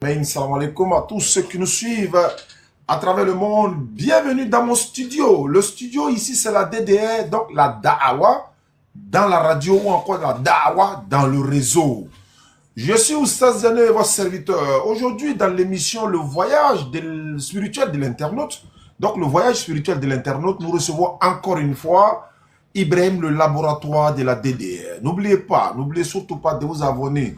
Salam alaikum à tous ceux qui nous suivent à travers le monde. Bienvenue dans mon studio. Le studio ici, c'est la DDR, donc la Da'awa dans la radio ou encore la Da'awa dans le réseau. Je suis Oustaz Zane, votre serviteur. Aujourd'hui, dans l'émission Le voyage spirituel de l'internaute, donc le voyage spirituel de l'internaute, nous recevons encore une fois Ibrahim, le laboratoire de la DDR. N'oubliez surtout pas de vous abonner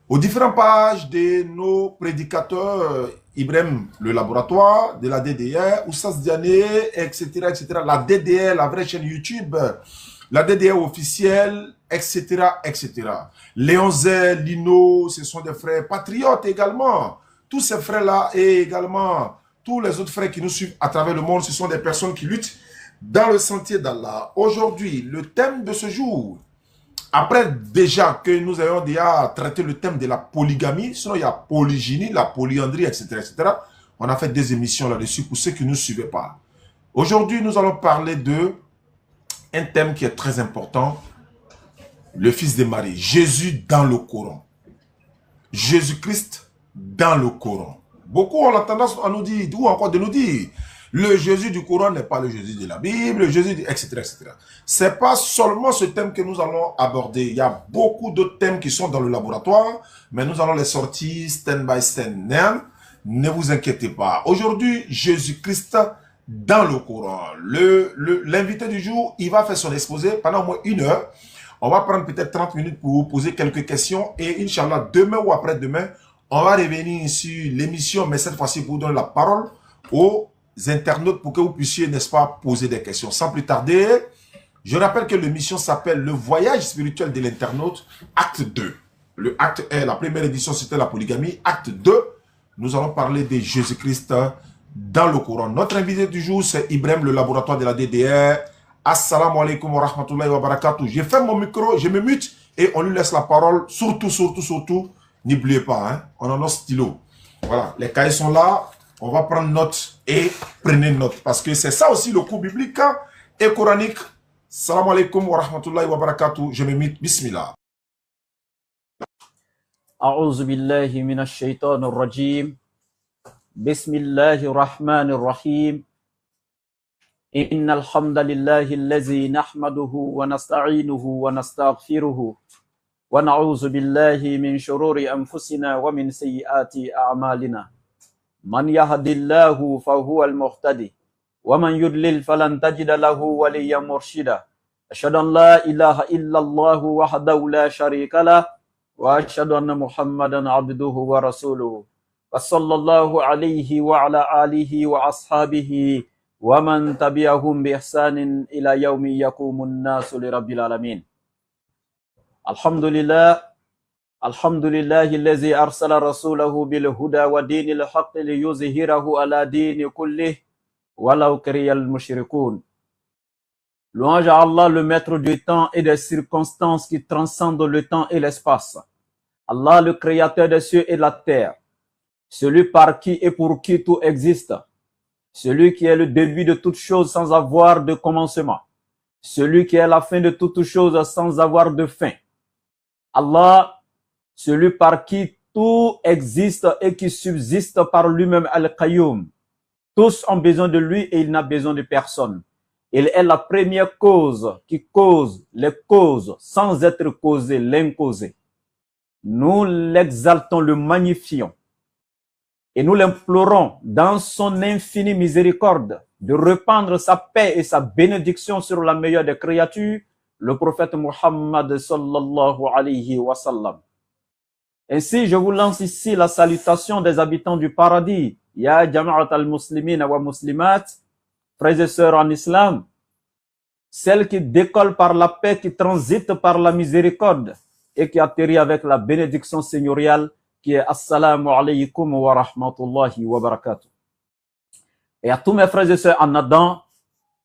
aux différentes pages de nos prédicateurs, Ibrahim, le laboratoire de la DDR, Oustaz Diané, etc., etc. La DDR, la vraie chaîne YouTube, la DDR officielle, etc., etc. Léon Zé, Lino, ce sont des frères patriotes également. Tous ces frères-là et également tous les autres frères qui nous suivent à travers le monde, ce sont des personnes qui luttent dans le sentier d'Allah. Aujourd'hui, le thème de ce jour, après déjà que nous ayons déjà traité le thème de la polygamie, sinon il y a polygynie, la polyandrie, etc., etc. On a fait des émissions là-dessus pour ceux qui ne nous suivaient pas. Aujourd'hui, nous allons parler de un thème qui est très important, le fils de Marie, Jésus dans le Coran. Jésus-Christ dans le Coran. Beaucoup ont la tendance à nous dire, ou encore de nous dire, le Jésus du Coran n'est pas le Jésus de la Bible, le Jésus, etc., etc. Ce n'est pas seulement ce thème que nous allons aborder. Il y a beaucoup d'autres thèmes qui sont dans le laboratoire, mais nous allons les sortir stand by stand. Ne vous inquiétez pas. Aujourd'hui, Jésus-Christ dans le Coran. L'invité du jour, il va faire son exposé pendant au moins 1 heure. On va prendre peut-être 30 minutes pour vous poser quelques questions et Inch'Allah, demain ou après-demain, on va revenir sur l'émission, mais cette fois-ci pour donner la parole aux internautes pour que vous puissiez, n'est-ce pas, poser des questions. Sans plus tarder, je rappelle que l'émission s'appelle Le voyage spirituel de l'internaute, acte 2. Le acte 1, la première édition, c'était la polygamie. Acte 2, nous allons parler de Jésus-Christ dans le Coran. Notre invité du jour, c'est Ibrahim, le laboratoire de la DDR. Assalamu alaikum wa rahmatullahi wa barakatuh. Je ferme mon micro, je me mute et on lui laisse la parole. Surtout, n'oubliez pas, hein, on a nos stylos. Voilà, les cahiers sont là. On va prendre note et prenez note. Parce que c'est ça aussi le cours biblique et coranique. Salam alaikum wa rahmatullahi wa barakatuh. Je me mute. Bismillah. A'udhu billahi minash shaitanir rajim. Bismillahir rahmanir rahim. Innal hamdalillahi allazi nahmaduhu wa nasta'inuhu wa nastaghfiruhu. Wa na'udzu billahi min shururi anfusina wa min sayyiati a'malina. Man yahdillahu fahuwal muhtadi wa man yudlil falan tajida lahu waliyyan murshida. Asyhadu an la ilaha illallah wahdahu la syarika lah wa asyhadu anna Muhammadan abduhu wa rasuluhu. Wa sallallahu alaihi wa ala alihi wa ashabihi wa man tabi'ahum bi ihsanin ila yaumi yaqumun nasu li rabbil alamin. Alhamdulillahi allazi arsala rasulahu bil huda wa dinil haqqi liyuzhirahu ala dini kullih walau kariyal musyrikun. Louange à Allah, le maître du temps et des circonstances qui transcendent le temps et l'espace. Allah, le créateur des cieux et de la terre, celui par qui et pour qui tout existe, celui qui est le début de toutes choses sans avoir de commencement, celui qui est la fin de toutes choses sans avoir de fin. Allah, celui par qui tout existe et qui subsiste par lui-même, Al-Qayyum. Tous ont besoin de lui et il n'a besoin de personne. Il est la première cause qui cause les causes sans être causé, l'imposé. Nous l'exaltons, le magnifions et nous l'implorons dans son infinie miséricorde de répandre sa paix et sa bénédiction sur la meilleure des créatures, le prophète Muhammad sallallahu alayhi wa sallam. Ainsi, je vous lance ici la salutation des habitants du paradis. Ya jama'at al-muslimina wa muslimat, frères et sœurs en islam, celle qui décolle par la paix, qui transite par la miséricorde et qui atterrit avec la bénédiction seigneuriale qui est Assalamu alaykum wa rahmatullahi wa barakatuh. Et à tous mes frères et sœurs en Adam,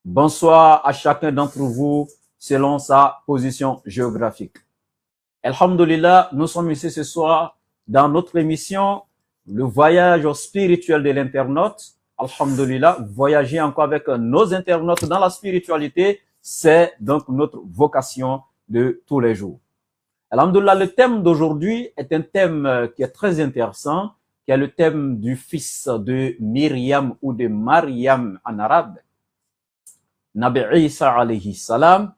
bonsoir à chacun d'entre vous selon sa position géographique. Alhamdulillah, nous sommes ici ce soir dans notre émission Le voyage spirituel de l'internaute. Alhamdulillah, voyager encore avec nos internautes dans la spiritualité, c'est donc notre vocation de tous les jours. Alhamdulillah, le thème d'aujourd'hui est un thème qui est très intéressant, qui est le thème du fils de Myriam ou de Mariam en arabe, Nabi Isa alayhi salam,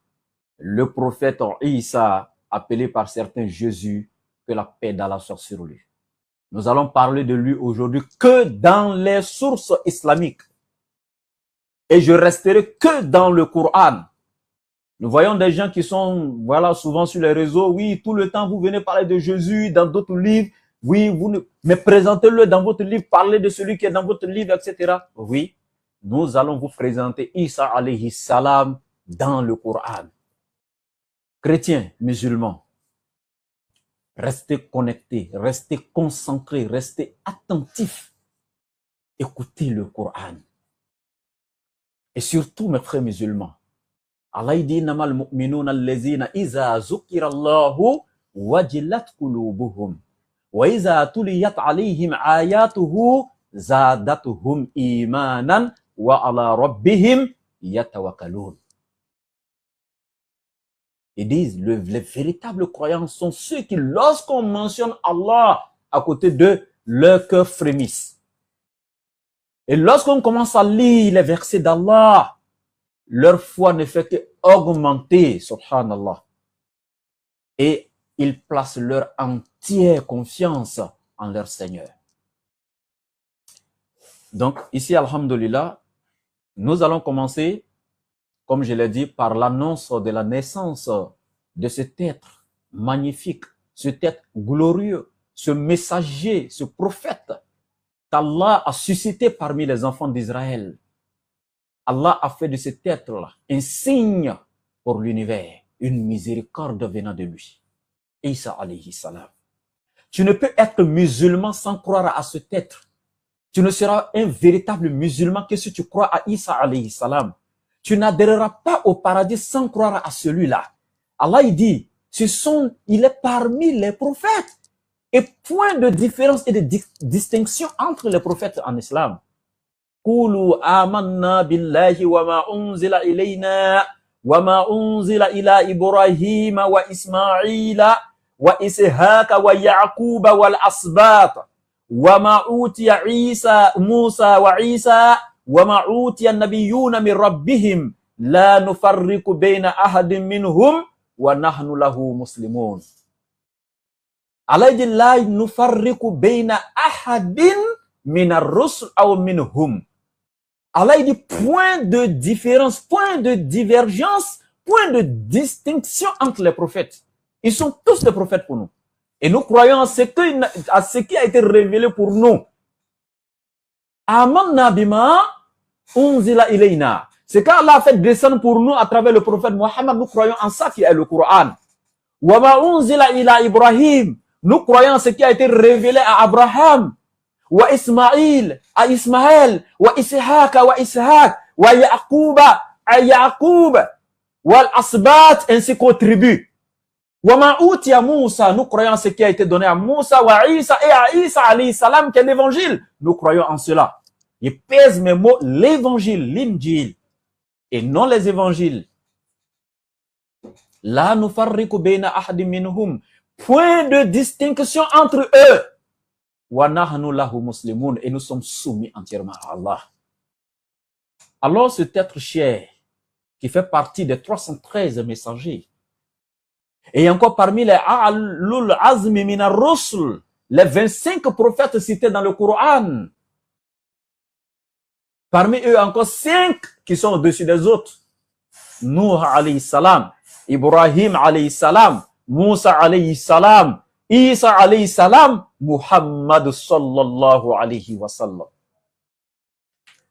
le prophète Isa, appelé par certains Jésus, que la paix d'Allah soit sur lui. Nous allons parler de lui aujourd'hui que dans les sources islamiques. Et je resterai que dans le Coran. Nous voyons des gens qui sont, voilà, souvent sur les réseaux. Oui, tout le temps, vous venez parler de Jésus dans d'autres livres. Oui, mais présentez-le dans votre livre. Parlez de celui qui est dans votre livre, etc. Oui, nous allons vous présenter Isa alayhi salam dans le Coran. Chrétiens, musulmans, restez connectés, restez concentrés, restez attentifs. Écoutez le Coran. Et surtout, mes frères musulmans, Allah dit namal mu'minuna allazina iza zukira Allahu wajilat qulubuhum wa iza tuliyat alayhim ayatuhu zadatuhum imanan wa ala rabbihim yatawakkalun. Ils disent, les véritables croyants sont ceux qui, lorsqu'on mentionne Allah à côté d'eux, leur cœur frémisse. Et lorsqu'on commence à lire les versets d'Allah, leur foi ne fait qu'augmenter, subhanallah. Et ils placent leur entière confiance en leur Seigneur. Donc, ici, alhamdulillah, nous allons commencer, comme je l'ai dit, par l'annonce de la naissance de cet être magnifique, cet être glorieux, ce messager, ce prophète qu'Allah a suscité parmi les enfants d'Israël. Allah a fait de cet être-là un signe pour l'univers, une miséricorde venant de lui. Isa alayhi salam. Tu ne peux être musulman sans croire à cet être. Tu ne seras un véritable musulman que si tu crois à Isa alayhi salam. Tu n'adhéreras pas au paradis sans croire à celui-là. Allah il dit, il est parmi les prophètes. Et point de différence et de distinction entre les prophètes en islam. Qulu amanna billahi wa ma unzila ilayna wa ma unzila ila Ibrahim wa Ismaila wa Ishaqa wa Yaquba wal asbat wa ma utiya Musa wa Isa wa ma utiya an-nabiyyuna min rabbihim la nufarriqu bayna ahadin minhum wa nahnu lahu muslimun. Allah dit la nufarriqu bayna ahadin min ar-rusul aw minhum. Allah dit point de différence, point de divergence, point de distinction entre les prophètes. Ils sont tous des prophètes pour nous. Et nous croyons à ce qui a été révélé pour nous. Amanna bima unzila ilayna. C'est qu'Allah a fait descendre pour nous à travers le prophète Mohammed. Nous croyons en ça qui est le Coran. Wa ma unzila ila Ibrahim. Nous croyons en ce qui a été révélé à Abraham. Wa Ismaïl, à Ismaël, wa Ishaq, wa Yaquba, à Yaqub, wa Asbat, ainsi qu'aux tribus. Wa ma utiya Musa, nous croyons en ce qui a été donné à Musa, wa Isa, et à Isa alayhi salam, qui est l'évangile. Nous croyons en cela. Je pèse mes mots, l'évangile, l'injil, et non les évangiles. La nufarriqu bayna ahadin minhum. Point de distinction entre eux. Wa nahnu lahu muslimun, et nous sommes soumis entièrement à Allah. Alors cet être cher, qui fait partie des 313 messagers, et encore parmi les A'lul Azmi min ar-Rusul, les 25 prophètes cités dans le Coran, parmi eux encore 5 qui sont au-dessus des autres. Nuh alayhi salam, Ibrahim alayhi salam, Musa alayhi salam, Isa alayhi salam, Muhammad sallallahu alayhi wa sallam.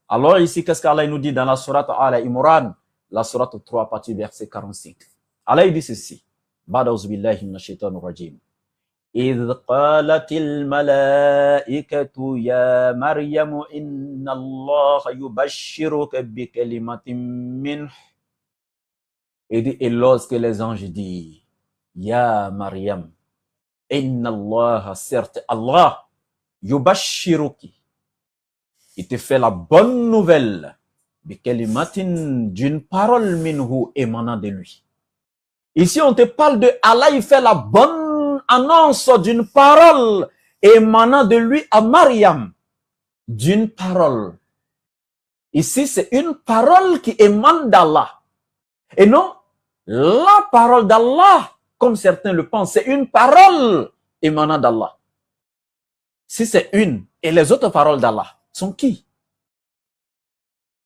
Alors ici, qu'est-ce qu'Allah nous dit dans la sourate Al-Imran, la sourate 3, partie verset 45. Allah dit ceci. Ba'da'uzu billahi minash shaitanir rajim. إذ قالت الملائكة يا مريم إن الله يبشرك بكلمة منه. Et lorsque les anges disent, Ya Maryam, Inna Allah, certes Allah, yubashiruki, il te fait la bonne nouvelle, bikalimatin, d'une parole minhu émanant de lui. Ici on te parle de Allah, il fait la bonne annonce d'une parole émanant de lui à Mariam d'une parole. Ici, c'est une parole qui émane d'Allah. Et non la parole d'Allah, comme certains le pensent. C'est une parole émanant d'Allah. Si c'est une, et les autres paroles d'Allah sont qui?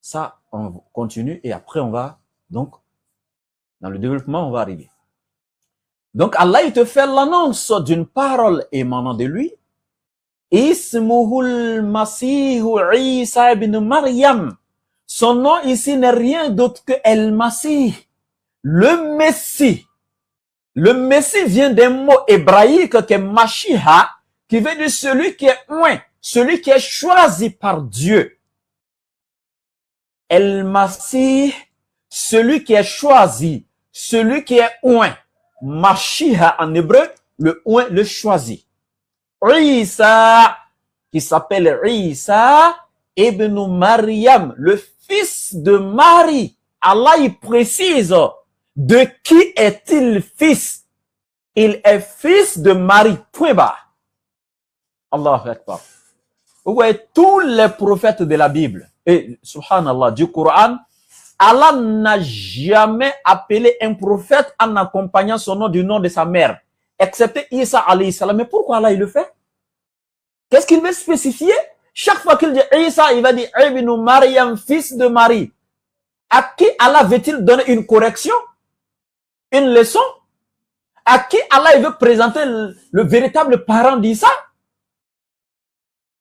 Ça, on continue et après on va, donc, dans le développement, on va arriver. Donc, Allah, il te fait l'annonce d'une parole émanant de lui. Ismuhul Masihu Isa ibn Maryam. Son nom ici n'est rien d'autre que El-Masih, le Messie. Le Messie vient d'un mot hébraïque qui est Mashiach, qui veut dire celui qui est oint, celui qui est choisi par Dieu. El-Masih, celui qui est choisi, celui qui est oint. Mashiach en hébreu, le oint, le choisi. Isa, qui s'appelle Isa ibn Maryam, le fils de Marie. Allah y précise, de qui est-il fils? Il est fils de Marie, point barre. Allahu Akbar. Vous voyez, tous les prophètes de la Bible, et subhanallah, du Coran, Allah n'a jamais appelé un prophète en accompagnant son nom du nom de sa mère, excepté Isa alayhi salam. Mais pourquoi Allah il le fait? Qu'est-ce qu'il veut spécifier? Chaque fois qu'il dit Isa, il va dire Ibn Maryam, fils de Marie. À qui Allah veut-il donner une correction? Une leçon? À qui Allah il veut présenter le véritable parent d'Isa?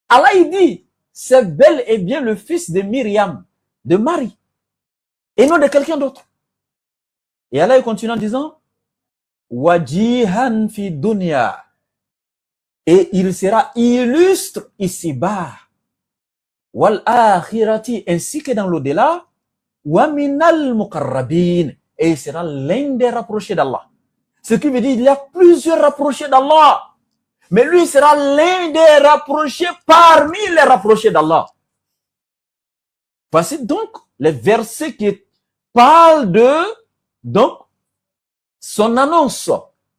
Allah il dit, c'est bel et bien le fils de Myriam, de Marie, et non de quelqu'un d'autre. Et Allah il continue en disant, Wajihan fi dunya, et il sera illustre ici-bas, wal akhirati, ainsi que dans l'au-delà, wa minal muqarrabin, et il sera l'un des rapprochés d'Allah. Ce qui veut dire il y a plusieurs rapprochés d'Allah. Mais lui sera l'un des rapprochés parmi les rapprochés d'Allah. Voici donc les versets qui parlent de donc son annonce,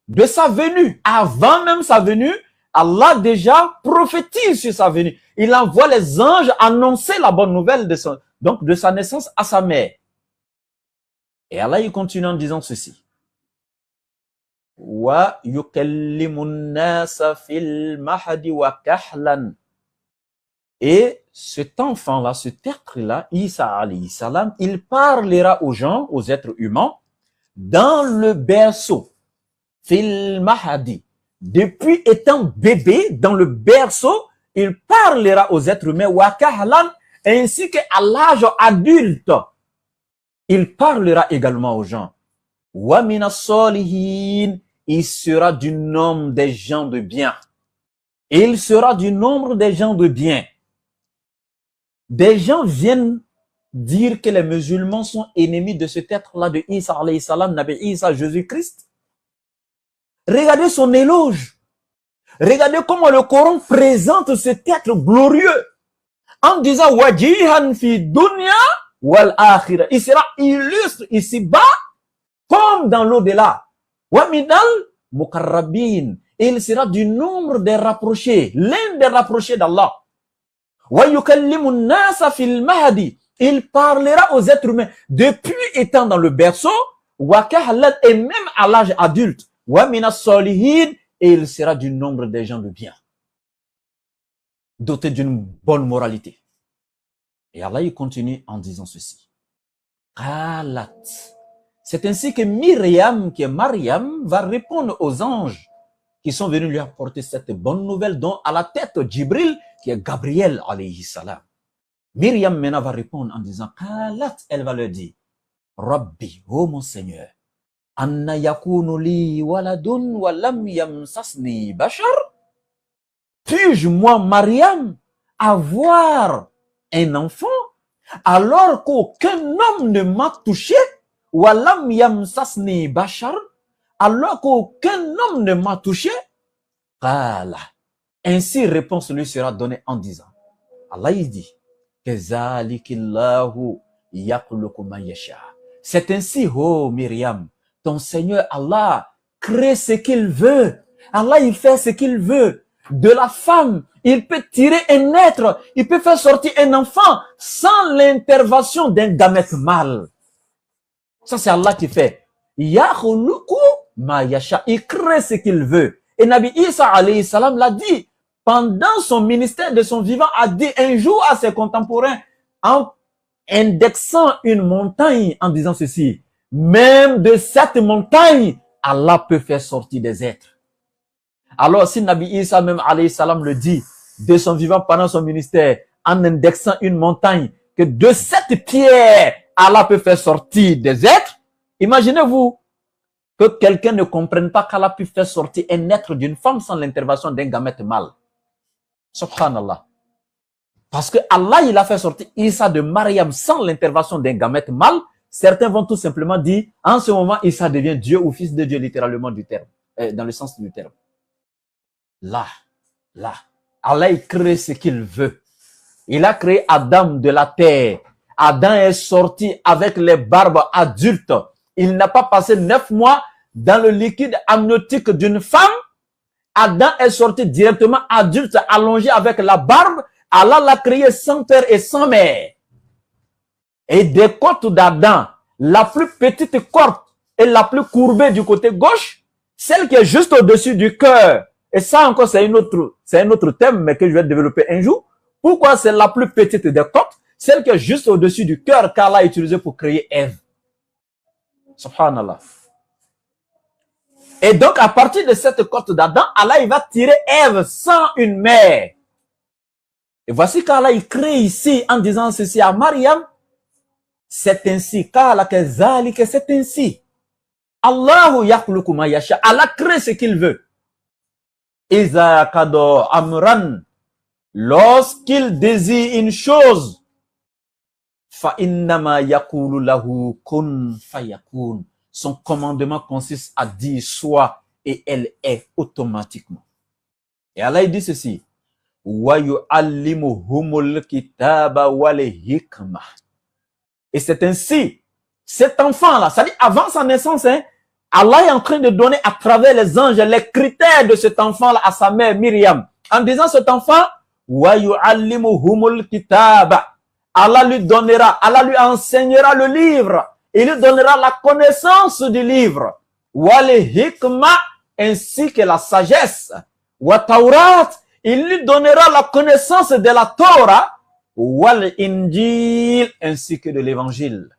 de sa venue. Avant même sa venue, Allah déjà prophétise sur sa venue. Il envoie les anges annoncer la bonne nouvelle de sa naissance à sa mère. Et Allah il continue en disant ceci. Wa yukallimun nasa fil mahdi wa kahlan. Et cet enfant-là, cet être-là, Isa alayhi salam, il parlera aux gens, aux êtres humains, dans le berceau, fil mahdi. Depuis étant bébé, dans le berceau, il parlera aux êtres humains, wa kahlan, ainsi qu'à l'âge adulte. Il parlera également aux gens. Wa minas solihin, il sera du nombre des gens de bien. Il sera du nombre des gens de bien. Des gens viennent dire que les musulmans sont ennemis de cet être-là de Isa alayhi salam, Nabi Isa, Jésus-Christ. Regardez son éloge. Regardez comment le Coran présente cet être glorieux en disant wajihan fi dunya wal akhirah. Il sera illustre ici-bas comme dans l'au-delà. Wa minal muqarrabin. Il sera du nombre des rapprochés, l'un des rapprochés d'Allah. Wa yukallimun nasa fil mahdi. Il parlera aux êtres humains depuis étant dans le berceau, wa kahlan, et même à l'âge adulte. Wa minas solihin, et il sera du nombre des gens de bien, doté d'une bonne moralité. Et Allah il continue en disant ceci. Qalat. C'est ainsi que Myriam, qui est Mariam, va répondre aux anges qui sont venus lui apporter cette bonne nouvelle, dont à la tête Jibril, qui est Gabriel alayhi salam. Myriam maintenant va répondre en disant, Qalat, elle va leur dire, Rabbi, oh mon Seigneur, anna yakunu li waladun wa lam yamsasni bashar. Puis-je, moi, Mariam, avoir un enfant alors qu'aucun homme ne m'a touché? Walam yamsasni bashar, alors qu'aucun homme ne m'a touché. Qala. Ainsi réponse lui sera donnée en disant, Allah il dit, Kazalikillahu yakhluqu man yasha. C'est ainsi, oh Myriam, ton Seigneur Allah crée ce qu'il veut. Allah il fait ce qu'il veut. de la femme, il peut tirer un être, il peut faire sortir un enfant sans l'intervention d'un gamète mâle. Ça, c'est Allah qui fait. Yakhluqu ma yasha. Il crée ce qu'il veut. Et Nabi Isa alayhi salam l'a dit pendant son ministère de son vivant, a dit un jour à ses contemporains en indexant une montagne en disant ceci. Même de cette montagne, Allah peut faire sortir des êtres. Alors, si Nabi Isa même alayhi salam le dit de son vivant pendant son ministère, en indexant une montagne, que de cette pierre, Allah peut faire sortir des êtres, imaginez-vous que quelqu'un ne comprenne pas qu'Allah peut faire sortir un être d'une femme sans l'intervention d'un gamète mâle. Subhanallah. Parce que Allah, il a fait sortir Isa de Mariam sans l'intervention d'un gamète mâle. Certains vont tout simplement dire, en ce moment, Isa devient Dieu ou fils de Dieu, littéralement du terme, dans le sens du terme. Là, Allah, il crée ce qu'il veut. Il a créé Adam de la terre. Adam est sorti avec les barbes adultes. Il n'a pas passé 9 mois dans le liquide amniotique d'une femme. Adam est sorti directement adulte, allongé avec la barbe. Allah l'a créé sans père et sans mère. Et des côtes d'Adam, la plus petite côte et la plus courbée du côté gauche, celle qui est juste au-dessus du cœur. Et ça encore, c'est un autre thème, mais que je vais développer un jour. Pourquoi c'est la plus petite des côtes, celle qui est juste au-dessus du cœur qu'Allah a utilisé pour créer Ève. Subhanallah. Et donc, à partir de cette côte d'Adam, Allah, il va tirer Ève sans une mère. Et voici qu'Allah, il crée ici, en disant ceci à Mariam, c'est ainsi, que c'est ainsi. Allahu yakhluqu ma yasha. Allah crée ce qu'il veut. Iza kado amran. Lorsqu'il désire une chose, fa innama yaqulu lahu kun fayakun. Son commandement consiste à dire soit et elle est automatiquement. Et Allah, il dit ceci. Wa yu'allimuhumul kitaba wal hikmah. Et c'est ainsi, cet enfant-là, c'est-à-dire avant sa naissance, Allah est en train de donner à travers les anges les critères de cet enfant-là à sa mère Myriam. En disant cet enfant, wa yu'allimuhumul kitaba. Allah lui donnera, Allah lui enseignera le livre. Il lui donnera la connaissance du livre. Wal hikmah, ainsi que la sagesse. Wa taurat, il lui donnera la connaissance de la Torah. Wal injil, ainsi que de l'évangile.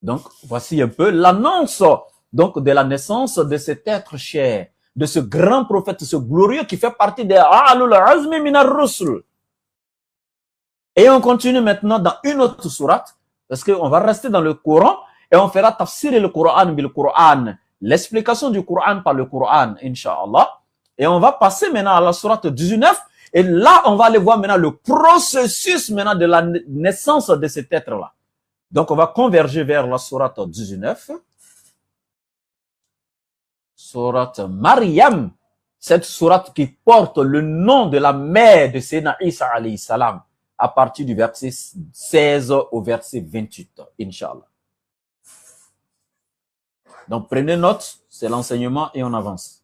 Donc, voici un peu l'annonce donc de la naissance de cet être cher, de ce grand prophète, ce glorieux qui fait partie des A'lul Azmi Minar Rusul. Et on continue maintenant dans une autre sourate, parce qu'on va rester dans le Coran et on fera tafsir le Coran bil Coran, l'explication du Coran par le Coran, Inch'Allah. Et on va passer maintenant à la sourate 19. Et là, on va aller voir maintenant le processus maintenant de la naissance de cet être-là. Donc, on va converger vers la sourate 19. Sourate Mariam. Cette sourate qui porte le nom de la mère de Sayyidina Isa alayhi salam. À partir du verset 16 au verset 28. Inch'Allah. Donc, prenez note. C'est l'enseignement et on avance.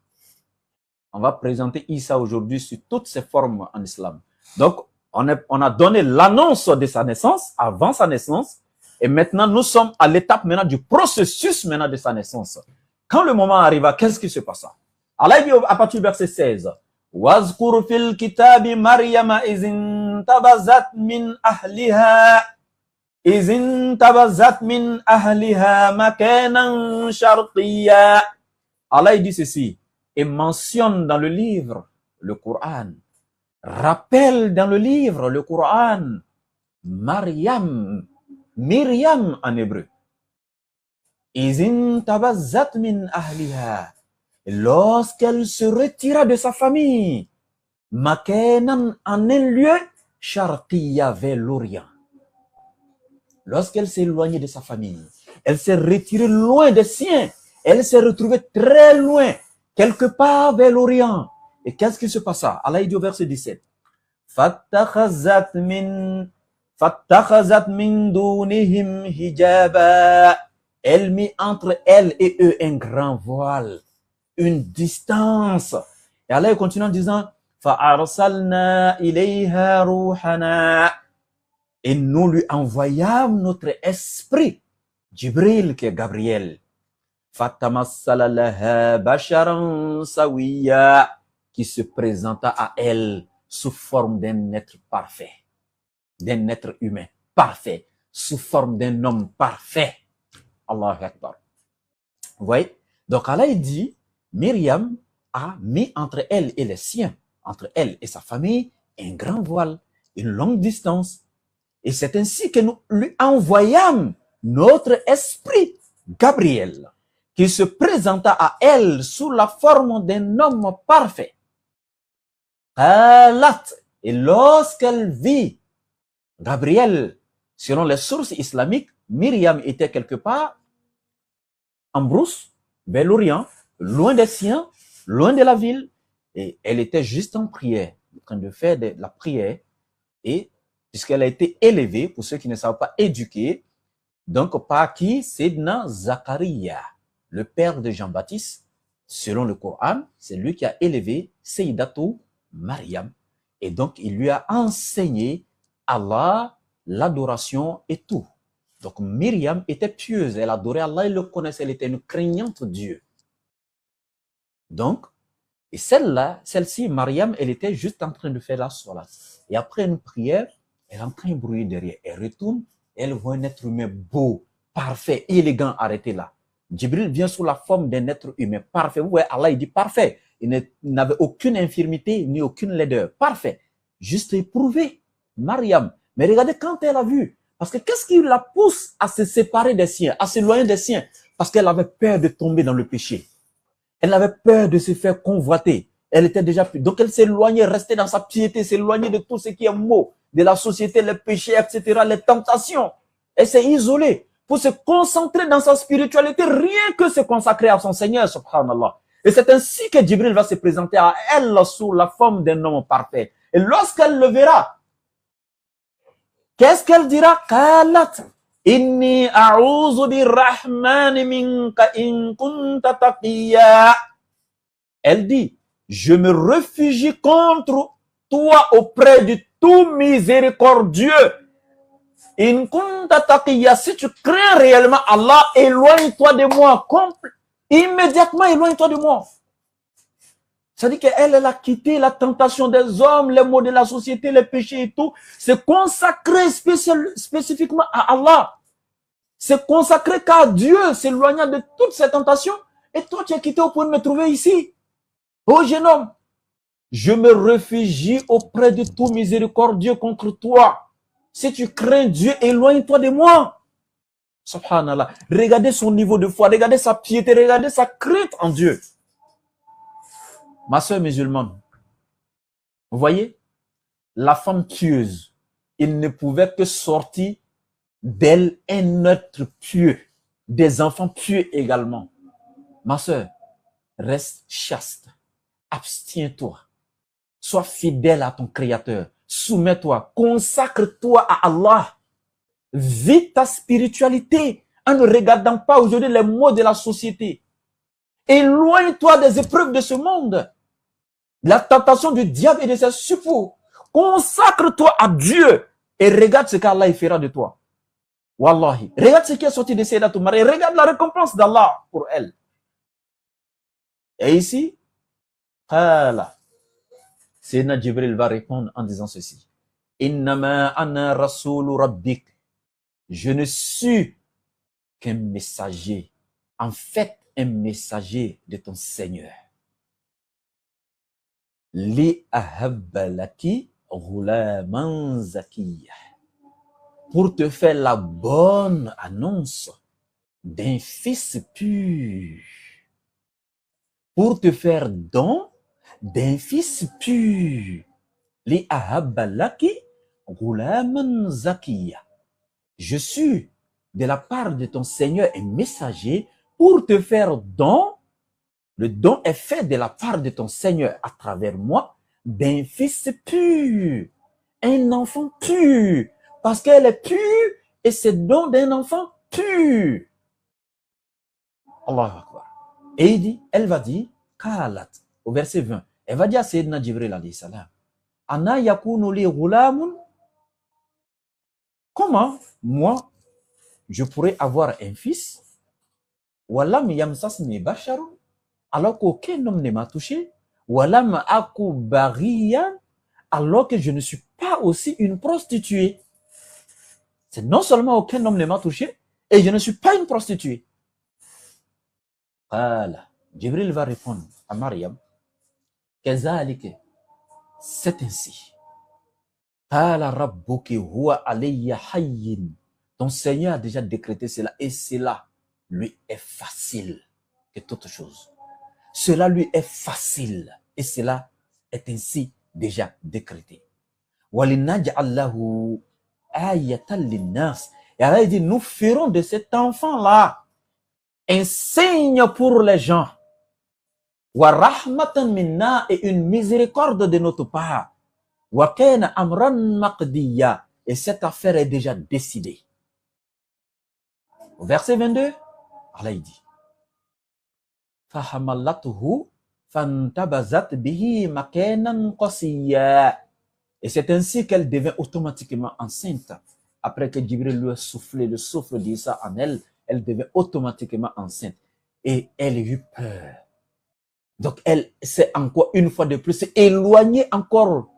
On va présenter Isa aujourd'hui sur toutes ses formes en islam. Donc, on a donné l'annonce de sa naissance, avant sa naissance, et maintenant, nous sommes à l'étape maintenant du processus maintenant de sa naissance. Quand le moment arriva, qu'est-ce qui se passa? Allah dit à partir du verset 16, وَاذْكُرْ فِي الْكِتَابِ مَرْيَمَ إِذِ انْتَبَذَتْ مِنْ أَهْلِهَا مَكَانًا شَرْقِيًّا. Allah dit ceci, et mentionne dans le livre le Coran, rappelle dans le livre le Coran, Myriam en hébreu. Izin tabazzat min ahliha, lorsqu'elle se retira de sa famille, Makanan en un lieu, Sharqiya vers l'Orient. Lorsqu'elle s'est éloignée de sa famille, elle s'est retirée loin des siens, elle s'est retrouvée très loin, quelque part vers l'Orient. Et qu'est-ce qui se passa? Allah dit au verset 17. Fattakhazat min dunihim hijaba. Elle mit entre elle et eux un grand voile, une distance. Et Allah continue en disant فَأَرْسَلْنَا إِلَيْهَا رُوحَنَا. Et nous lui envoyâmes notre esprit, Jibril qui est Gabriel. فَتَمَثَّلَ لَهَا بَشَرًا سَوِيًّا, qui se présenta à elle sous forme d'un être parfait, d'un être humain parfait, sous forme d'un homme parfait. Allahu Akbar. Vous voyez? Donc Allah dit, Myriam a mis entre elle et les siens, entre elle et sa famille, un grand voile, une longue distance. Et c'est ainsi que nous lui envoyâmes notre esprit, Gabriel, qui se présenta à elle sous la forme d'un homme parfait. Et lorsqu'elle vit Gabriel, selon les sources islamiques, Myriam était quelque part en brousse, vers l'Orient, loin des siens, loin de la ville, et elle était juste en prière, en train de faire de la prière, et puisqu'elle a été élevée, pour ceux qui ne savent pas, éduquée, donc par qui? Sayyidina Zakaria, le père de Jean-Baptiste, selon le Coran, c'est lui qui a élevé Sayyidatou Maryam, et donc il lui a enseigné Allah, l'adoration et tout. Donc Myriam était pieuse, elle adorait Allah, elle le connaissait, elle était une craignante de Dieu. Donc, et celle-ci, Myriam, elle était juste en train de faire la salat. Et après une prière, elle entend un bruit derrière. Elle retourne, elle voit un être humain beau, parfait, élégant, arrêté là. Jibril vient sous la forme d'un être humain parfait. Vous voyez, Allah, il dit parfait. Il n'avait aucune infirmité, ni aucune laideur. Parfait. Juste éprouvé. Myriam. Mais regardez quand elle a vu. Parce que qu'est-ce qui la pousse à se séparer des siens, à s'éloigner des siens? Parce qu'elle avait peur de tomber dans le péché. Elle avait peur de se faire convoiter. Elle était déjà... Donc elle s'éloignait, restait dans sa piété, s'éloignait de tout ce qui est maux, de la société, les péchés, etc., les tentations. Elle s'est isolée pour se concentrer dans sa spiritualité, rien que se consacrer à son Seigneur, subhanallah. Et c'est ainsi que Jibril va se présenter à elle sous la forme d'un homme parfait. Et lorsqu'elle le verra, qu'est-ce qu'elle dira? Qalat inni a'udhu birrahmani minka in kunta taqiyya. Elle dit, je me réfugie contre toi auprès du tout miséricordieux. In kunta taqiyya, si tu crains réellement Allah, éloigne-toi de moi. Immédiatement, éloigne-toi de moi. C'est-à-dire qu'elle a quitté la tentation des hommes, les maux de la société, les péchés et tout. C'est consacré spécifiquement à Allah. C'est consacré qu'à Dieu, s'éloignant de toutes ces tentations. Et toi, tu es quitté au point de me trouver ici. Oh jeune homme, je me réfugie auprès de tout miséricordieux contre toi. Si tu crains Dieu, éloigne-toi de moi. Subhanallah. Regardez son niveau de foi, regardez sa piété, regardez sa crainte en Dieu. Ma soeur musulmane, vous voyez, la femme pieuse, il ne pouvait que sortir d'elle un être pieux, des enfants pieux également. Ma soeur, reste chaste, abstiens-toi, sois fidèle à ton Créateur, soumets-toi, consacre-toi à Allah, vis ta spiritualité en ne regardant pas aujourd'hui les maux de la société. Éloigne-toi des épreuves de ce monde, la tentation du diable et de ses suppôts. Consacre-toi à Dieu et regarde ce qu'Allah fera de toi. Wallahi. Regarde ce qui est sorti de Sayyidatou Maryam. Regarde la récompense d'Allah pour elle. Et ici, Sayyidina Jibril va répondre en disant ceci. Innama ana rasulu rabbik. Je ne suis qu'un messager. En fait, un messager de ton Seigneur. Li ahabba laki ghulaman zakiyya. Pour te faire la bonne annonce d'un fils pur. Pour te faire don d'un fils pur. Li ahabba laki ghulaman zakiyya. Je suis de la part de ton Seigneur un messager pour te faire don. Le don est fait de la part de ton Seigneur à travers moi d'un fils pur, un enfant pur, parce qu'elle est pure et c'est le don d'un enfant pur. Allahu Akbar. Et il dit, elle va dire, Qalat, au verset 20, Elle va dire à Sayyidina Jibril alayhi salam, Ana yakunu li ghulamun. Comment moi je pourrais avoir un fils, walam yamsasni basharun, alors qu'aucun homme ne m'a touché, walam aku baghiyan, alors que je ne suis pas aussi une prostituée. C'est non seulement aucun homme ne m'a touché, et je ne suis pas une prostituée. Qala, Jibril va répondre à Mariam, Kazalika, c'est ainsi. Qala rabbuki huwa alayya hayyin. Ton Seigneur a déjà décrété cela, et cela lui est facile que toute chose. Cela lui est facile, et cela est ainsi déjà décrété. Walinaj'allahu ayatan linnas. Et Allah dit, nous ferons de cet enfant-là un signe pour les gens. Wa rahmatan minna, et une miséricorde de notre part. Wa kana amran maqdiya, et cette affaire est déjà décidée. Au verset 22, Allah dit, Fahamalatuhu fantabazat bihi makanan qasiya. Et c'est ainsi qu'elle devient automatiquement enceinte. Après que Jibril lui a soufflé le souffle d'Issa en elle, elle devient automatiquement enceinte. Et elle eut peur. Donc elle s'est encore une fois de plus éloignée encore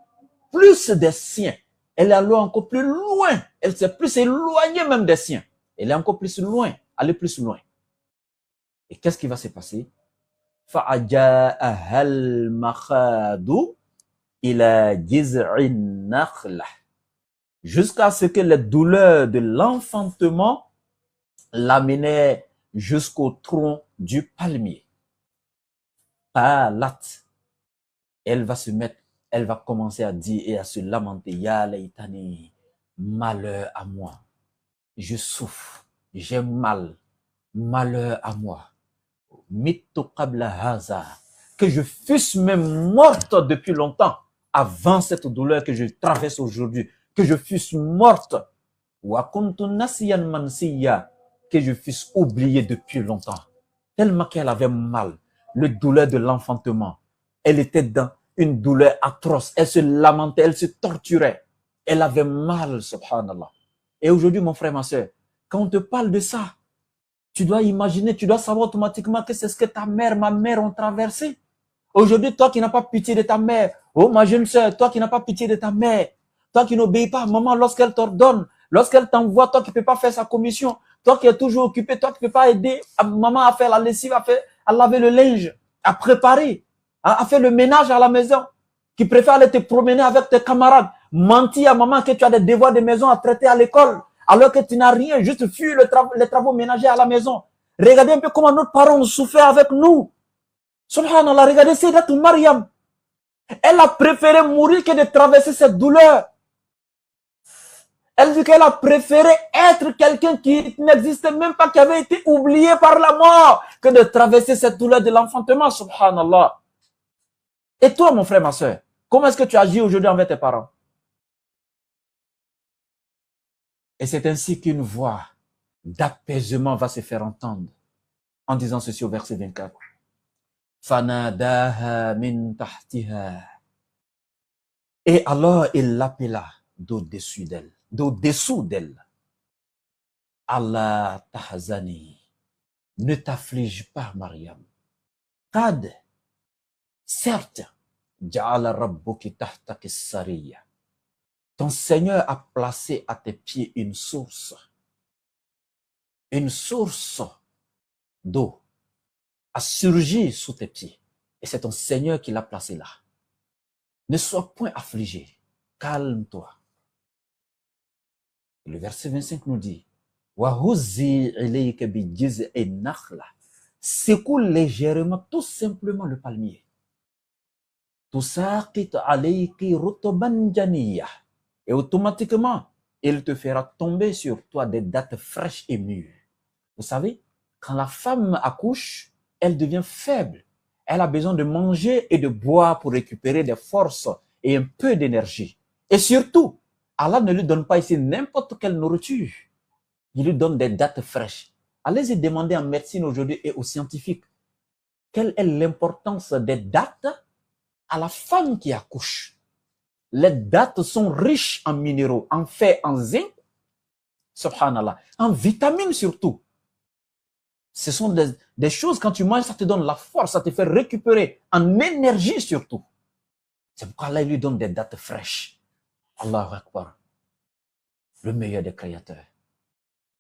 plus des siens. Elle est allée encore plus loin. Elle s'est plus éloignée même des siens. Elle est encore plus loin, aller plus loin. Et qu'est-ce qui va se passer? فَأَجَاءَهَا الْمَخَادُ إِلَى جِذْعِ النَّخْلَةِ, jusqu'à ce que les douleurs de l'enfantement l'amenaient jusqu'au tronc du palmier. Qalat, elle va se mettre, elle va commencer à dire et à se lamenter, Ya laytani, malheur à moi. Je souffre, j'ai mal, malheur à moi. Mittu qabla haza, que je fusse même morte depuis longtemps, avant cette douleur que je traverse aujourd'hui, que je fusse morte. Wa kuntu nasiyan mansiya, que je fusse oubliée depuis longtemps. Tellement qu'elle avait mal, le douleur de l'enfantement. Elle était dans une douleur atroce, elle se lamentait, elle se torturait. Elle avait mal, subhanallah. Et aujourd'hui, mon frère, ma soeur, quand on te parle de ça, tu dois imaginer, tu dois savoir automatiquement que c'est ce que ta mère, ma mère ont traversé. Aujourd'hui, toi qui n'as pas pitié de ta mère, oh ma jeune soeur, toi qui n'as pas pitié de ta mère, toi qui n'obéis pas à maman lorsqu'elle t'ordonne, lorsqu'elle t'envoie, toi qui ne peux pas faire sa commission, toi qui es toujours occupé, toi qui ne peux pas aider maman à faire la lessive, à laver le linge, à préparer, à faire le ménage à la maison, qui préfère aller te promener avec tes camarades, mentir à maman que tu as des devoirs de maison à traiter à l'école, alors que tu n'as rien, juste fuir les travaux ménagers à la maison. Regardez un peu comment nos parents ont souffert avec nous. Subhanallah, regardez Sayyidatou Maryam. Elle a préféré mourir que de traverser cette douleur. Elle dit qu'elle a préféré être quelqu'un qui n'existait même pas, qui avait été oublié par la mort, que de traverser cette douleur de l'enfantement, subhanallah. Et toi, mon frère, ma soeur, comment est-ce que tu agis aujourd'hui envers tes parents? Et c'est ainsi qu'une voix d'apaisement va se faire entendre en disant ceci au verset 24. Fanadaha min tahtiha. Et alors il l'appela d'au-dessous d'elle. Allah tahzani. Ne t'afflige pas, Mariam. Qad, certes, ja'ala rabbuki tahtaki sariya. Ton Seigneur a placé à tes pieds une source d'eau a surgi sous tes pieds. Et c'est ton Seigneur qui l'a placé là. Ne sois point affligé, calme-toi. Le verset 25 nous dit, Wahuzzi ilayka bi jiz'i nakhla. Secoue légèrement, tout simplement le palmier. Tusaqit alayki rutban janiyah. Et automatiquement, il te fera tomber sur toi des dattes fraîches et mûres. Vous savez, quand la femme accouche, elle devient faible. Elle a besoin de manger et de boire pour récupérer des forces et un peu d'énergie. Et surtout, Allah ne lui donne pas ici n'importe quelle nourriture. Il lui donne des dattes fraîches. Allez-y demander en médecine aujourd'hui et aux scientifiques quelle est l'importance des dattes à la femme qui accouche. Les dattes sont riches en minéraux, en fer, en zinc, subhanallah, en vitamines surtout. Ce sont des choses, quand tu manges, ça te donne la force, ça te fait récupérer en énergie surtout. C'est pourquoi Allah lui donne des dattes fraîches. Allahu Akbar. Le meilleur des créateurs.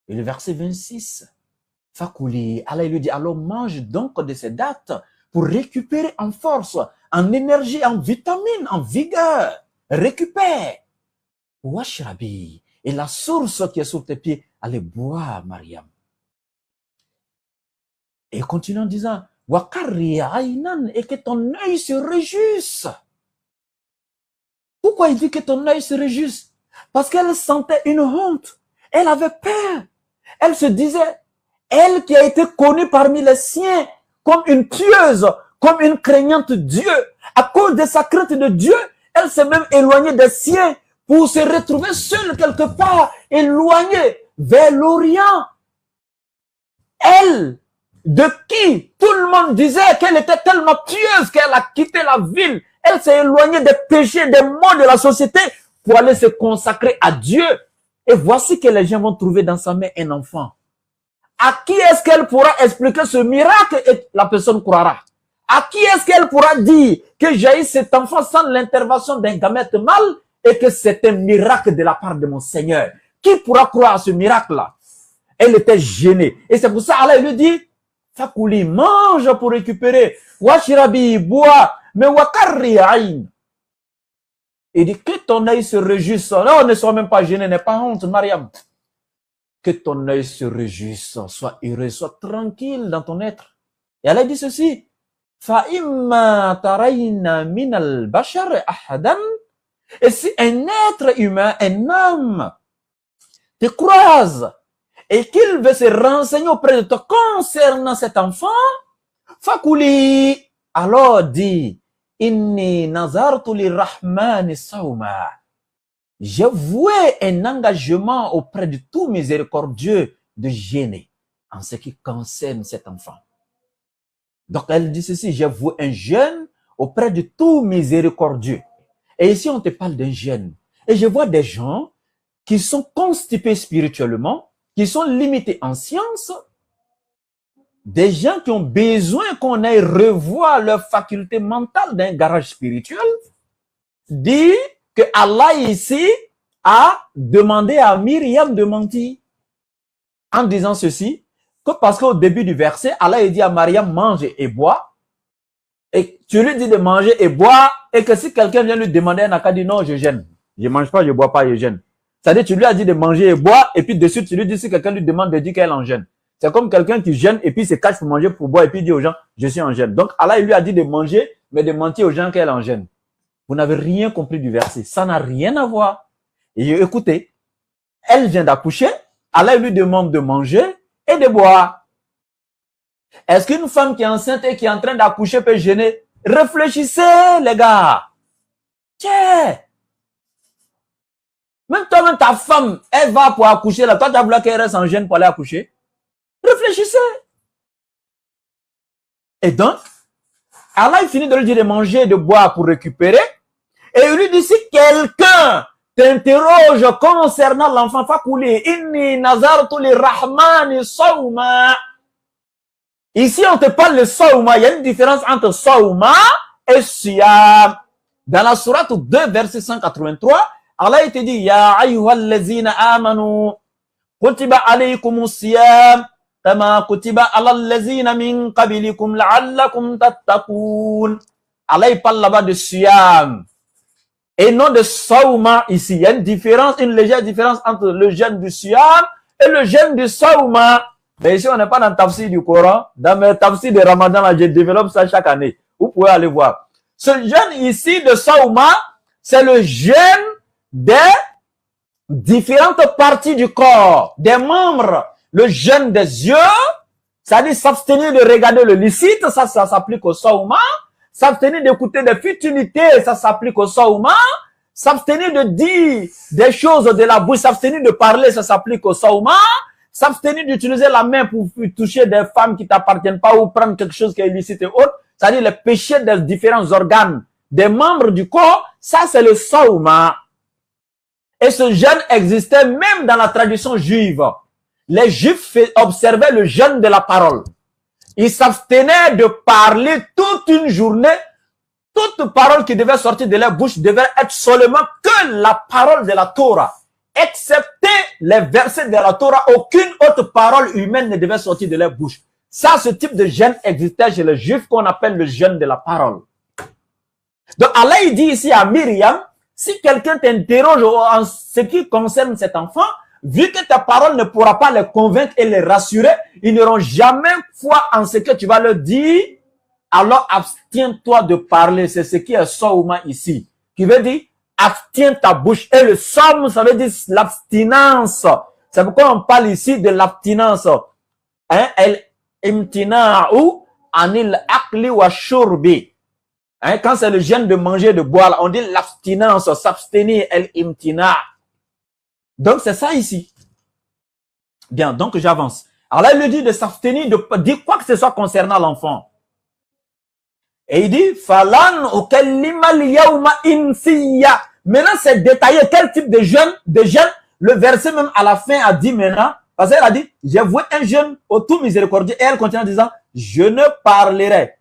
Et le verset 26, Fakouli, Allah lui dit, alors mange donc de ces dattes pour récupérer en force, en énergie, en vitamines, en vigueur. Récupère. Washrabi. Et la source qui est sous tes pieds, allez boire, Mariam. Et continue en disant, Wakari Ainan, et que ton œil se réjouisse. Pourquoi il dit que ton œil se réjouisse? Parce qu'elle sentait une honte. Elle avait peur. Elle se disait, elle qui a été connue parmi les siens comme une pieuse, comme une craignante de Dieu, à cause de sa crainte de Dieu, elle s'est même éloignée des siens pour se retrouver seule quelque part, éloignée vers l'Orient. Elle, de qui tout le monde disait qu'elle était tellement pieuse qu'elle a quitté la ville. Elle s'est éloignée des péchés, des maux de la société pour aller se consacrer à Dieu. Et voici que les gens vont trouver dans sa main un enfant. À qui est-ce qu'elle pourra expliquer ce miracle et la personne croira? À qui est-ce qu'elle pourra dire que j'ai eu cet enfant sans l'intervention d'un gamète mâle et que c'est un miracle de la part de mon Seigneur? Qui pourra croire à ce miracle-là? Elle était gênée. Et c'est pour ça Allah lui dit, Fakouli, mange pour récupérer. Washirabi, bois. Mais wakarri aïn. Il dit que ton œil se réjouisse. Non, ne sois même pas gêné, n'aie pas honte, Mariam. Que ton œil se réjouisse, sois heureux, sois tranquille dans ton être. Et Allah dit ceci. Fa'imma tarayna minal bashar ahadan. Et si un être humain, un homme, te croise et qu'il veut se renseigner auprès de toi concernant cet enfant, Fakouli, alors dis, Inni nazartu lirrahmani sawma. J'ai voué un engagement auprès de tout miséricordieux de gêner en ce qui concerne cet enfant. Donc elle dit ceci, j'ai voué un jeûne auprès de tout miséricordieux. Et ici on te parle d'un jeûne. Et je vois des gens qui sont constipés spirituellement, qui sont limités en science, des gens qui ont besoin qu'on aille revoir leur faculté mentale d'un garage spirituel, dit que Allah ici a demandé à Myriam de mentir en disant ceci, que parce qu'au début du verset, Allah a dit à Myriam, mange et bois, et tu lui dis de manger et boire, et que si quelqu'un vient lui demander, elle n'a qu'à dire non, je gêne, je mange pas, je bois pas, je gêne. C'est-à-dire, tu lui as dit de manger et boire, et puis dessus, tu lui dis, si quelqu'un lui demande de dire qu'elle en gêne. C'est comme quelqu'un qui gêne et puis se cache pour manger, pour boire et puis dit aux gens, je suis en gêne. Donc Allah il lui a dit de manger, mais de mentir aux gens qu'elle en gêne. Vous n'avez rien compris du verset. Ça n'a rien à voir. Et écoutez, elle vient d'accoucher, Allah lui demande de manger et de boire. Est-ce qu'une femme qui est enceinte et qui est en train d'accoucher peut gêner? Réfléchissez, les gars. Tiens. Même toi, même ta femme, elle va pour accoucher là. Toi, tu as voulu qu'elle reste en gêne pour aller accoucher? Réfléchissez. Et donc, Allah il finit de lui dire de manger et de boire pour récupérer. Et il lui dit, si quelqu'un t'interroge concernant l'enfant, Fakouli, inni nazartu lirrahmani sawma. Ici, on te parle de sawma. Il y a une différence entre sawma et siyam. Dans la sourate 2, verset 183, Allah il te dit, ya ayyuhallazina amanu, kutiba alaykumus siyam. Allah il parle là-bas de siyam et non de sawma ici. Il y a une différence, une légère différence entre le jeûne du siyam et le jeûne du sawma. Mais ici on n'est pas dans le tafsir du Coran. Dans le tafsir de Ramadan, là, je développe ça chaque année. Vous pouvez aller voir. Ce jeûne ici de sawma, c'est le jeûne des différentes parties du corps, des membres. Le jeûne des yeux, c'est-à-dire s'abstenir de regarder le licite, ça s'applique au sawma. S'abstenir d'écouter des futilités, ça s'applique au sawma. S'abstenir de dire des choses de la bouche, s'abstenir de parler, ça s'applique au sawma. S'abstenir d'utiliser la main pour toucher des femmes qui t'appartiennent pas ou prendre quelque chose qui est illicite et autre, c'est-à-dire les péchés des différents organes des membres du corps, ça c'est le sawma. Et ce jeûne existait même dans la tradition juive. Les juifs observaient le jeûne de la parole. Ils s'abstenaient de parler toute une journée. Toute parole qui devait sortir de leur bouche devait être seulement que la parole de la Torah. Excepté les versets de la Torah, aucune autre parole humaine ne devait sortir de leur bouche. Ça, ce type de jeûne existait chez les juifs qu'on appelle le jeûne de la parole. Donc Allah il dit ici à Myriam, si quelqu'un t'interroge en ce qui concerne cet enfant, vu que ta parole ne pourra pas les convaincre et les rassurer, ils n'auront jamais foi en ce que tu vas leur dire, alors abstiens-toi de parler. C'est ce qui est sawma ici, qui veut dire abstiens ta bouche. Et le sawm, ça veut dire l'abstinence. C'est pourquoi on parle ici de l'abstinence. Hein? El-imtina'u anil akli wa shurbi. Hein? Quand c'est le jeûne de manger, de boire, on dit l'abstinence, s'abstenir, el-imtina'. Donc c'est ça ici. Bien, donc j'avance. Alors là, il lui dit de s'abstenir, de dire quoi que ce soit concernant l'enfant. Et il dit, falan ukallima al-yawma insiya. Maintenant, c'est détaillé quel type de jeûne, le verset même à la fin a dit maintenant, parce qu'elle a dit, j'ai voué un jeûne au tout miséricordieux, et elle continue en disant, je ne parlerai.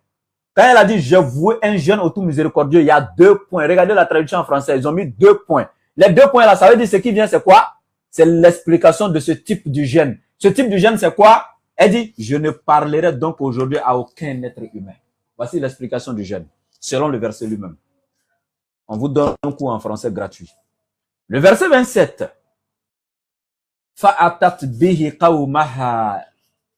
Quand elle a dit, j'ai voué un jeûne au tout miséricordieux, il y a 2 points. Regardez la traduction en français, ils ont mis 2 points. Les 2 points là, ça veut dire ce qui vient, c'est quoi? C'est l'explication de ce type de jeûne. Ce type de jeûne, c'est quoi? Elle dit, je ne parlerai donc aujourd'hui à aucun être humain. Voici l'explication du jeûne, selon le verset lui-même. On vous donne un cours en français gratuit. Le verset 27. Fa'atat bihi qawmaha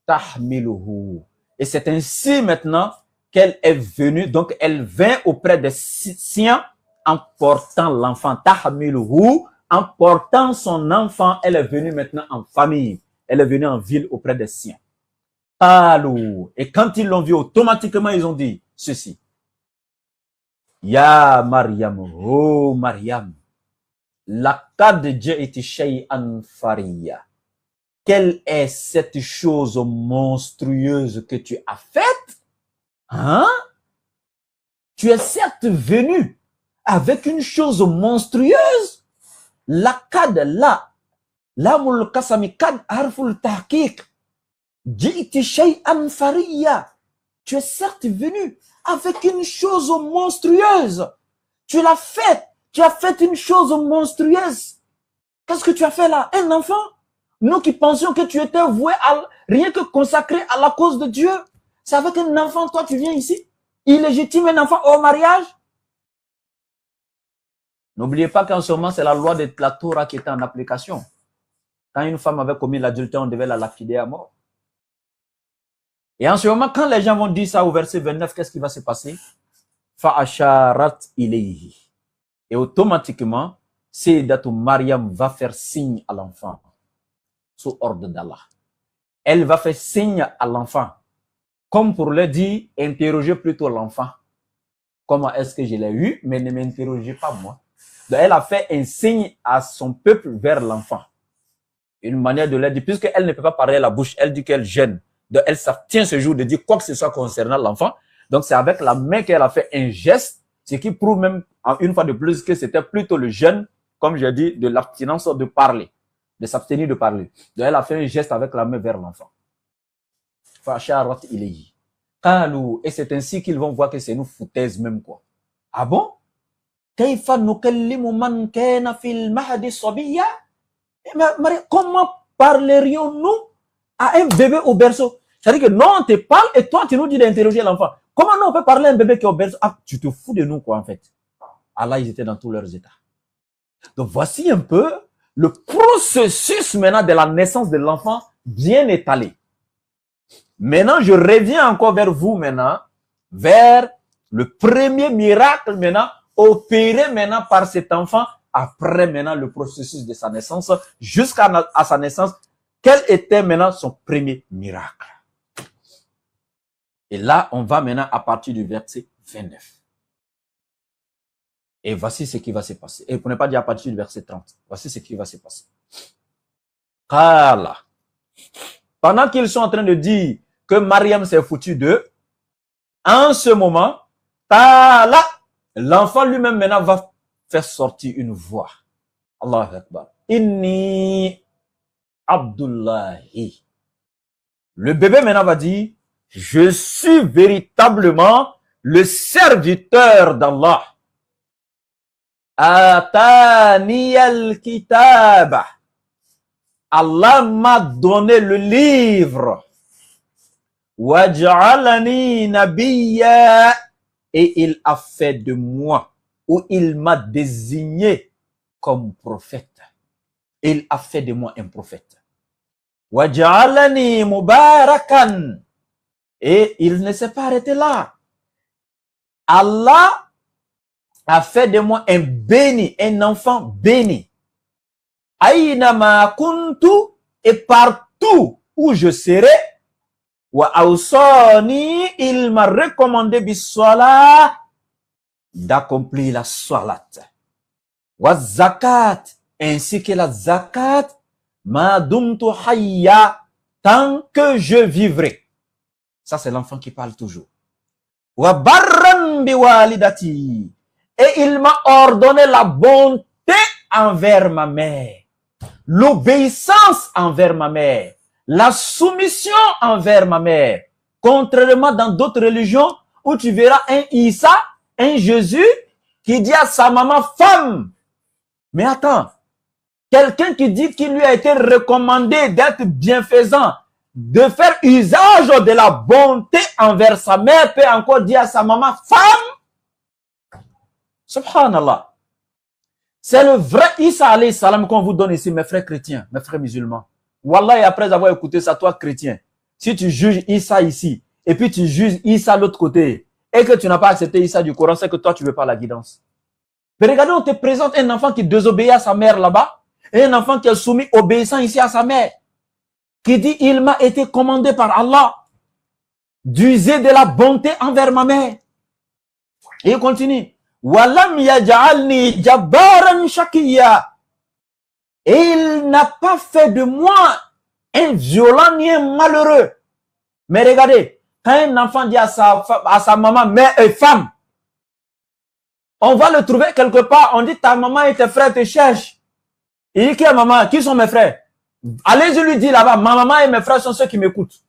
tahmiluhu. Et c'est ainsi maintenant qu'elle est venue, donc elle vint auprès des siens en portant l'enfant. Tahmiluhu, en portant son enfant, elle est venue maintenant en famille. Elle est venue en ville auprès des siens. Et quand ils l'ont vu, automatiquement, ils ont dit ceci. Ya Maryam, oh Maryam, laqad ji'ti shay'an fariya. Quelle est cette chose monstrueuse que tu as faite? Hein? Tu es certes venu avec une chose monstrueuse. Laqad lamul qasami kad harful tahqiq. Ji'ti shay'an fariya. Tu es certes venu avec une chose monstrueuse. Tu l'as faite. Tu as fait une chose monstrueuse. Qu'est-ce que tu as fait là? Un enfant? Nous qui pensions que tu étais voué à rien que consacré à la cause de Dieu. C'est avec un enfant, toi, tu viens ici? Illégitime un enfant au mariage? N'oubliez pas qu'en ce moment, c'est la loi de la Torah qui était en application. Quand une femme avait commis l'adultère, on devait la lapider à mort. Et en ce moment, quand les gens vont dire ça au verset 29, qu'est-ce qui va se passer? Fa'asharat ilayhi. Et automatiquement, Sayyidatou Maryam va faire signe à l'enfant, sous ordre d'Allah. Elle va faire signe à l'enfant, comme pour le dire, interrogez plutôt l'enfant. Comment est-ce que je l'ai eu, mais ne m'interrogez pas moi. Donc, elle a fait un signe à son peuple vers l'enfant. Une manière de leur dire, puisqu'elle ne peut pas parler la bouche, elle dit qu'elle gêne. Donc, elle s'abstient ce jour de dire quoi que ce soit concernant l'enfant. Donc, c'est avec la main qu'elle a fait un geste, ce qui prouve même, une fois de plus, que c'était plutôt le jeûne, comme j'ai dit, de l'abstinence de parler, de s'abstenir de parler. Donc, elle a fait un geste avec la main vers l'enfant. Et c'est ainsi qu'ils vont voir que c'est une foutaise même, quoi. Ah bon? Comment parlerions-nous à un bébé au berceau? C'est-à-dire que non, on te parle et toi, tu nous dis d'interroger l'enfant. Comment nous, on peut parler à un bébé qui est au berceau? Ah, tu te fous de nous, quoi, en fait. Allah, ils étaient dans tous leurs états. Donc, voici un peu le processus maintenant de la naissance de l'enfant bien étalé. Maintenant, je reviens encore vers vous maintenant, vers le premier miracle maintenant, opéré maintenant par cet enfant, après maintenant le processus de sa naissance, jusqu'à sa naissance. Quel était maintenant son premier miracle? Et là, on va maintenant à partir du verset 29. Et voici ce qui va se passer. Et pour ne pas dire à partir du verset 30. Voici ce qui va se passer. Kala. Pendant qu'ils sont en train de dire que Mariam s'est foutue d'eux, en ce moment, Tala, L'enfant lui-même maintenant va faire sortir une voix. Allahu Akbar. Inni Abdullahi. Le bébé maintenant va dire, je suis véritablement le serviteur d'Allah. Atani al-kitab. Allah m'a donné le livre. Waj'alani nabiyya. Et il a fait de moi, ou il m'a désigné comme prophète. Il a fait de moi un prophète. Waj'alani mubarakan. Et il ne s'est pas arrêté là. Allah a fait de moi un béni, un enfant béni. Aïnama kuntu, et partout où je serai, wa awsani, il m'a recommandé bis-salat, d'accomplir la salat. Wa zakat, ainsi que la zakat, ma dumtu hayya, tant que je vivrai. Ça c'est l'enfant qui parle toujours. Wa barran biwalidati, et il m'a ordonné la bonté envers ma mère, l'obéissance envers ma mère, la soumission envers ma mère. Contrairement dans d'autres religions où tu verras un Issa, un Jésus qui dit à sa maman femme. Mais attends, quelqu'un qui dit qu'il lui a été recommandé d'être bienfaisant, de faire usage de la bonté envers sa mère, peut encore dire à sa maman femme. Subhanallah. C'est le vrai Issa alayhi salam qu'on vous donne ici, mes frères chrétiens, mes frères musulmans. Wallah, et après avoir écouté ça, toi chrétien, si tu juges Issa ici, et puis tu juges Issa de l'autre côté, et que tu n'as pas accepté Issa du Coran, c'est que toi tu veux pas la guidance. Mais regardez, on te présente un enfant qui désobéit à sa mère là-bas, et un enfant qui est soumis, obéissant ici à sa mère, qui dit, il m'a été commandé par Allah d'user de la bonté envers ma mère. Et il continue. Walam yaj'alni jabbaran shakiyya. Et il n'a pas fait de moi un violent ni un malheureux. Mais regardez, quand un enfant dit à sa maman, mère et femme, on va le trouver quelque part, on dit ta maman et tes frères te cherchent. Il dit qui est maman? Qui sont mes frères? Allez, je lui dis là-bas, ma maman et mes frères sont ceux qui m'écoutent.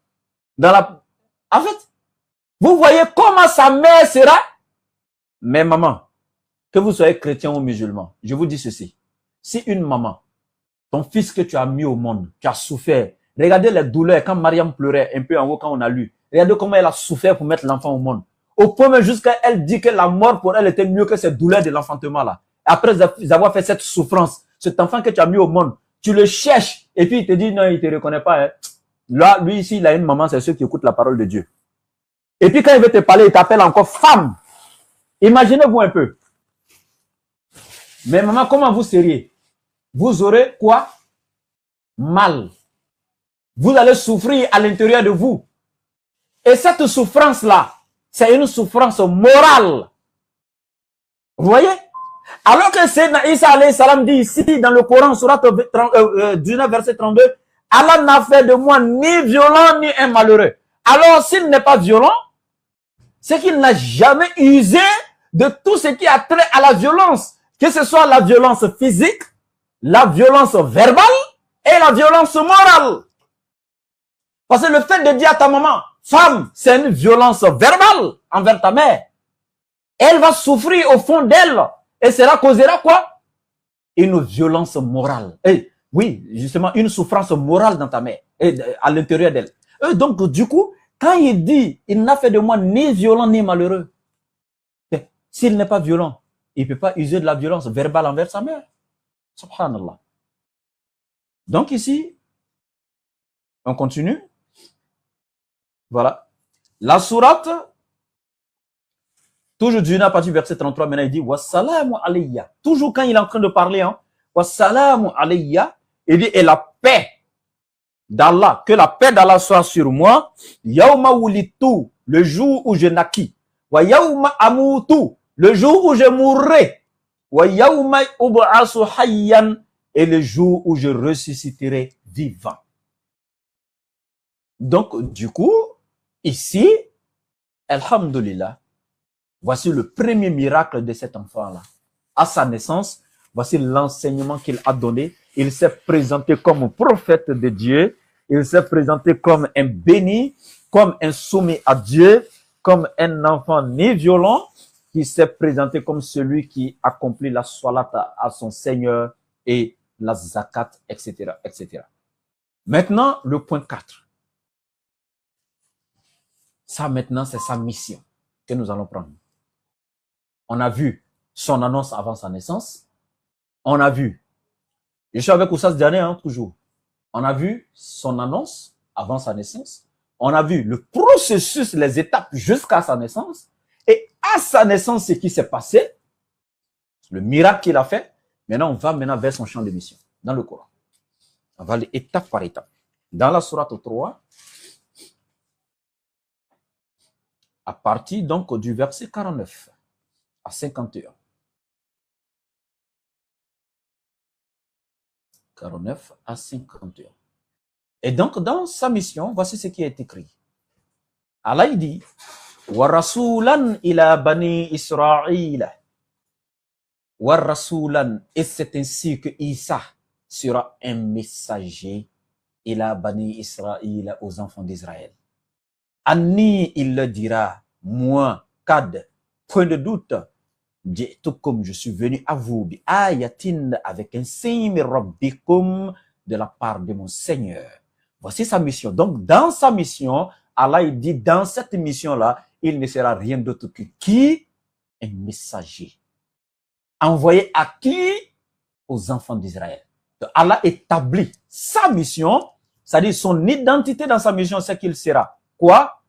En fait, vous voyez comment sa mère sera? Mais maman, que vous soyez chrétien ou musulman, je vous dis ceci. Si une maman, ton fils que tu as mis au monde, tu as souffert, regardez les douleurs quand Mariam pleurait un peu en haut quand on a lu. Regardez comment elle a souffert pour mettre l'enfant au monde. Au point même jusqu'à elle dit que la mort pour elle était mieux que cette douleur de l'enfantement là. Après avoir fait cette souffrance, cet enfant que tu as mis au monde, tu le cherches et puis il te dit non, il te reconnaît pas. Hein. Là, lui ici, il a une maman, c'est ceux qui écoutent la parole de Dieu. Et puis quand il veut te parler, il t'appelle encore femme. Imaginez-vous un peu. Mais maman, comment vous seriez? Vous aurez quoi? Mal. Vous allez souffrir à l'intérieur de vous. Et cette souffrance-là, c'est une souffrance morale. Vous voyez? Alors que Sayyidina Isa alayhi salam dit ici dans le Coran, surat 19, verset 32, Allah n'a fait de moi ni violent ni un malheureux. Alors s'il n'est pas violent, c'est qu'il n'a jamais usé de tout ce qui a trait à la violence. Que ce soit la violence physique, la violence verbale et la violence morale. Parce que le fait de dire à ta maman, femme, c'est une violence verbale envers ta mère. Elle va souffrir au fond d'elle. Et cela causera quoi? Une violence morale. Et oui, justement, une souffrance morale dans ta mère, et à l'intérieur d'elle. Donc, du coup, quand il dit, il n'a fait de moi ni violent ni malheureux, s'il n'est pas violent, il ne peut pas user de la violence verbale envers sa mère. Subhanallah. Donc ici, on continue. Voilà. La sourate, toujours du à partir du verset 33, maintenant il dit wassalamu alayya. Toujours quand il est en train de parler, hein, wassalamu alayya, il dit et la paix d'Allah, que la paix d'Allah soit sur moi, yawma wulitu, le jour où je naquis, wa yawma amutu, le jour où je mourrai, wa yawma ub'asu hayyan, et le jour où je ressusciterai vivant. Donc, du coup, ici, alhamdulillah, Voici le premier miracle de cet enfant-là. À sa naissance, voici l'enseignement qu'il a donné. Il s'est présenté comme prophète de Dieu. Il s'est présenté comme un béni, comme un soumis à Dieu, comme un enfant né violent, qui s'est présenté comme celui qui accomplit la salat à son Seigneur et la zakat, etc., etc. Maintenant, le point 4. Ça, maintenant, c'est sa mission que nous allons prendre. On a vu son annonce avant sa naissance. On a vu, je suis avec Oussas Diané, hein, toujours. On a vu son annonce avant sa naissance. On a vu le processus, les étapes jusqu'à sa naissance. Et à sa naissance, ce qui s'est passé, le miracle qu'il a fait. Maintenant, on va vers son champ de mission dans le Coran. On va aller étape par étape. Dans la sourate 3, à partir donc du verset 49 à 51. 49 à 51. Et donc, dans sa mission, voici ce qui est écrit. Allah dit, wa rasulan ila bani Israël. Wa rasulan, et c'est ainsi que Isa sera un messager ila bani Israël, aux enfants d'Israël. Anni, il le dira, moi, Kad, point de doute, tout comme je suis venu à vous, ayatin, avec un signe, rabbikum, de la part de mon Seigneur. Voici sa mission. Donc, dans sa mission, Allah il dit, dans cette mission-là, il ne sera rien d'autre que qui? Un messager. Envoyé à qui? Aux enfants d'Israël. Allah établit sa mission, c'est-à-dire son identité dans sa mission, c'est qu'il sera quoi?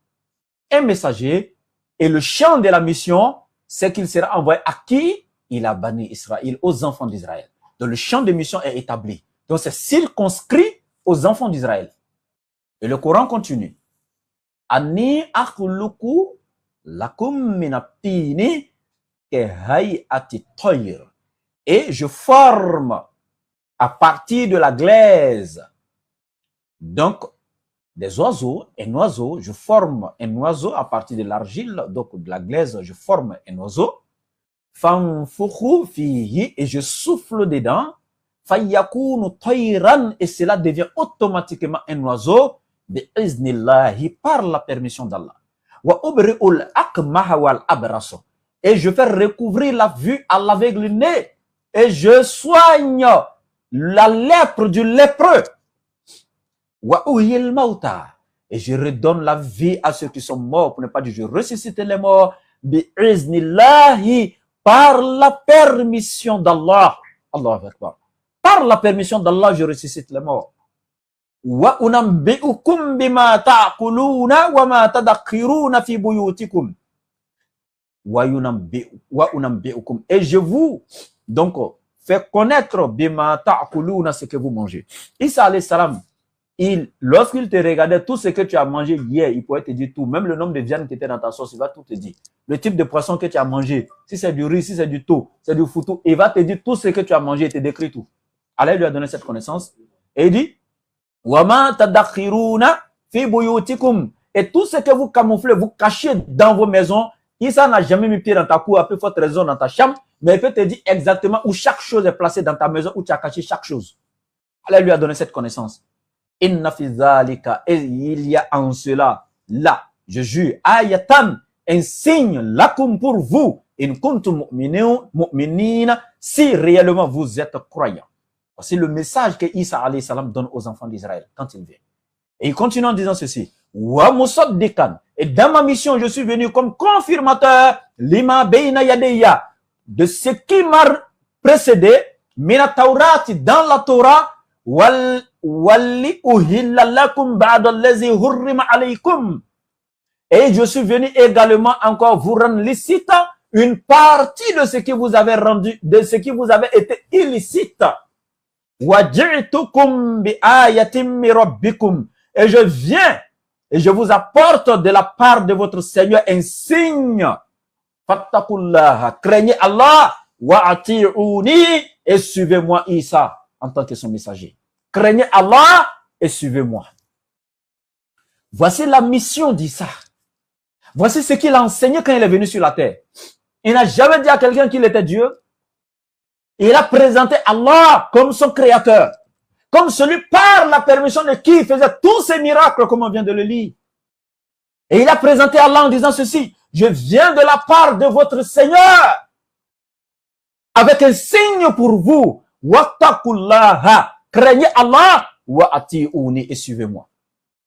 Un messager. Et le champ de la mission, c'est qu'il sera envoyé à qui? Il a banni Israël, aux enfants d'Israël. Donc le champ de mission est établi. Donc c'est circonscrit aux enfants d'Israël. Et le Coran continue. Ani akhluqu lakum minatini kehayati toyr. Et je forme à partir de la glaise, donc des oiseaux, un oiseau, je forme un oiseau à partir de l'argile, donc de la glaise, je forme un oiseau. Fanfukhu fihi, et je souffle dedans. Fayakunu tayran, et cela devient automatiquement un oiseau. Bi'iznillahi, par la permission d'Allah. Wa ubri'ul akmaha wal abraso, et je fais recouvrir la vue à l'aveugle-né, et je soigne la lèpre du lépreux. Wa uhil mauta, et je redonne la vie à ceux qui sont morts, pour ne pas dire je ressuscite les morts. Bi'iznillahi, par la permission d'Allah. Allahu Akbar. Par la permission d'Allah, je ressuscite les morts. Wa unambi'ukum bima ta'kuluna wa ma tadakhiruna fi buyutikum. Wa unambi'ukum, et je vous donc fais connaître bima ta'kuluna, ce que vous mangez. Isa alayhi salam, lorsqu'il te regardait, tout ce que tu as mangé hier, il pourrait te dire tout, même le nombre de viandes qui était dans ta sauce, il va tout te dire. Le type de poisson que tu as mangé, si c'est du riz, si c'est du thon, c'est du foutou, il va te dire tout ce que tu as mangé, il te décrit tout. Allah lui a donné cette connaissance et il dit Wama tadakhiruna fi buyutikum, et tout ce que vous camouflez, vous cachez dans vos maisons. Isa n'a jamais mis pied dans ta cour, à peu forte raison dans ta chambre, mais il peut te dire exactement où chaque chose est placée dans ta maison, où tu as caché chaque chose. Allah lui a donné cette connaissance. Inna fi zalika, et il y a en cela, là, je jure, ayatan, un signe, lakum, pour vous, in kuntum mu'minina, si réellement vous êtes croyants. C'est le message que Isa alayhi salam donne aux enfants d'Israël quand il vient. Et il continue en disant ceci. Wa musaddiqan, et dans ma mission, je suis venu comme confirmateur, lima bayna yadeya, de ce qui m'a précédé, mina taurati, dans la Torah, walli uhilla lakum ba'da allazi hurrima alaykum. Et je suis venu également encore vous rendre licite une partie de ce qui vous avait rendu, de ce qui vous avait été illicite. Waji'tukum bi ayatin min rabbikum, et je viens et je vous apporte de la part de votre Seigneur un signe. Fattakullaha, craignez Allah, wa ati'uni, et suivez-moi Isa en tant que son messager. Craignez Allah et suivez-moi. Voici la mission d'Isa. Voici ce qu'il a enseigné quand il est venu sur la terre. Il n'a jamais dit à quelqu'un qu'il était Dieu. Il a présenté Allah comme son créateur, comme celui par la permission de qui il faisait tous ces miracles comme on vient de le lire. Et il a présenté Allah en disant ceci: je viens de la part de votre Seigneur avec un signe pour vous. Wattaqullaha, craignez Allah, wa ati'uni, et suivez-moi.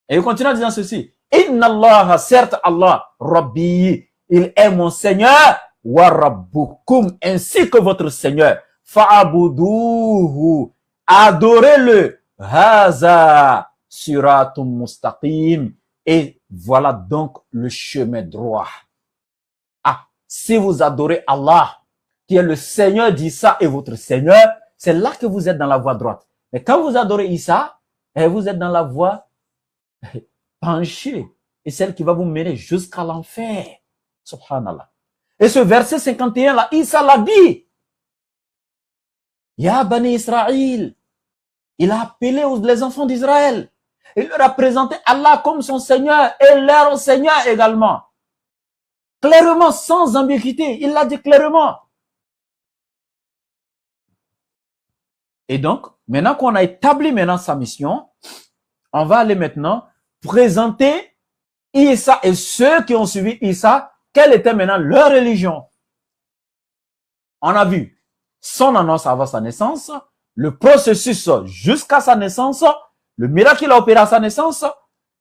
Et il continue en disant ceci: Inna Allah, certes Allah, Rabbi, il est mon Seigneur, wa rabbukum, ainsi que votre Seigneur. Fa'abuduhu, adorez-le. Haza siratum mustaqim. Et voilà donc le chemin droit. Ah, si vous adorez Allah, qui est le Seigneur d'Issa et votre Seigneur, c'est là que vous êtes dans la voie droite. Mais quand vous adorez Issa, vous êtes dans la voie penchée, et celle qui va vous mener jusqu'à l'enfer. Subhanallah. Et ce verset 51 là, Issa l'a dit. Ya Bani Israël. Il a appelé les enfants d'Israël. Il leur a présenté Allah comme son Seigneur et leur Seigneur également. Clairement, sans ambiguïté. Il l'a dit clairement. Et donc, maintenant qu'on a établi maintenant sa mission, on va aller maintenant présenter Issa et ceux qui ont suivi Issa, quelle était maintenant leur religion. On a vu son annonce avant sa naissance, le processus jusqu'à sa naissance, le miracle qu'il a opéré à sa naissance,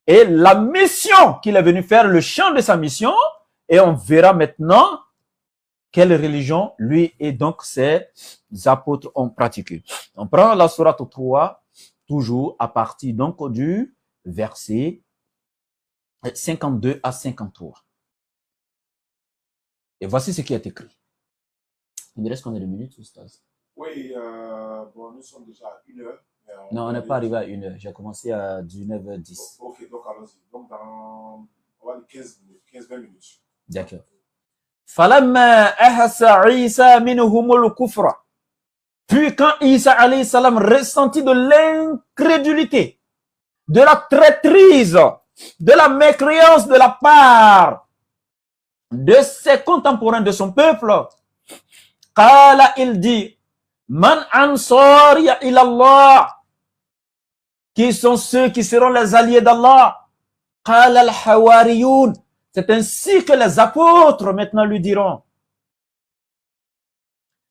et la mission qu'il est venu faire, le champ de sa mission, et on verra maintenant quelle religion lui et donc ses apôtres ont pratiqué. On prend la sourate 3, toujours à partir donc du verset 52 à 53. Et voici ce qui est écrit. Il me reste combien de minutes, Oustaz? Oui, bon, nous sommes déjà à 1 heure. Non, on n'est pas arrivé à 1 heure. J'ai commencé à 19h10. Ok, donc allons-y. Donc dans, on va dire 15-20 minutes. D'accord. فَلَمَّا أَحَسَ عِيسَى مِنْهُمُ الْكُفْرَ. Puis quand Isa alayhi salam ressentit de l'incrédulité, de la traîtrise, de la mécréance de la part de ses contemporains, de son peuple, qala, il dit, man ansari ila Allah, qui sont ceux qui seront les alliés d'Allah? Qala al-hawariyun, c'est ainsi que les apôtres maintenant lui diront.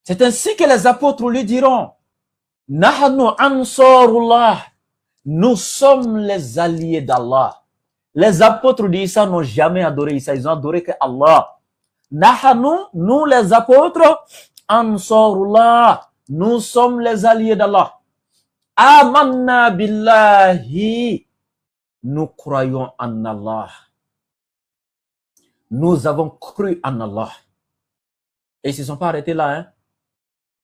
C'est ainsi que les apôtres lui diront, nahnu ansarullah, nous sommes les alliés d'Allah. Les apôtres d'Issa n'ont jamais adoré Issa, ils ont adoré que Allah. Nahnu, nous les apôtres, ansarullah, nous sommes les alliés d'Allah. Amanna billahi, nous croyons en Allah. Nous avons cru en Allah. Et ils ne se sont pas arrêtés là, hein.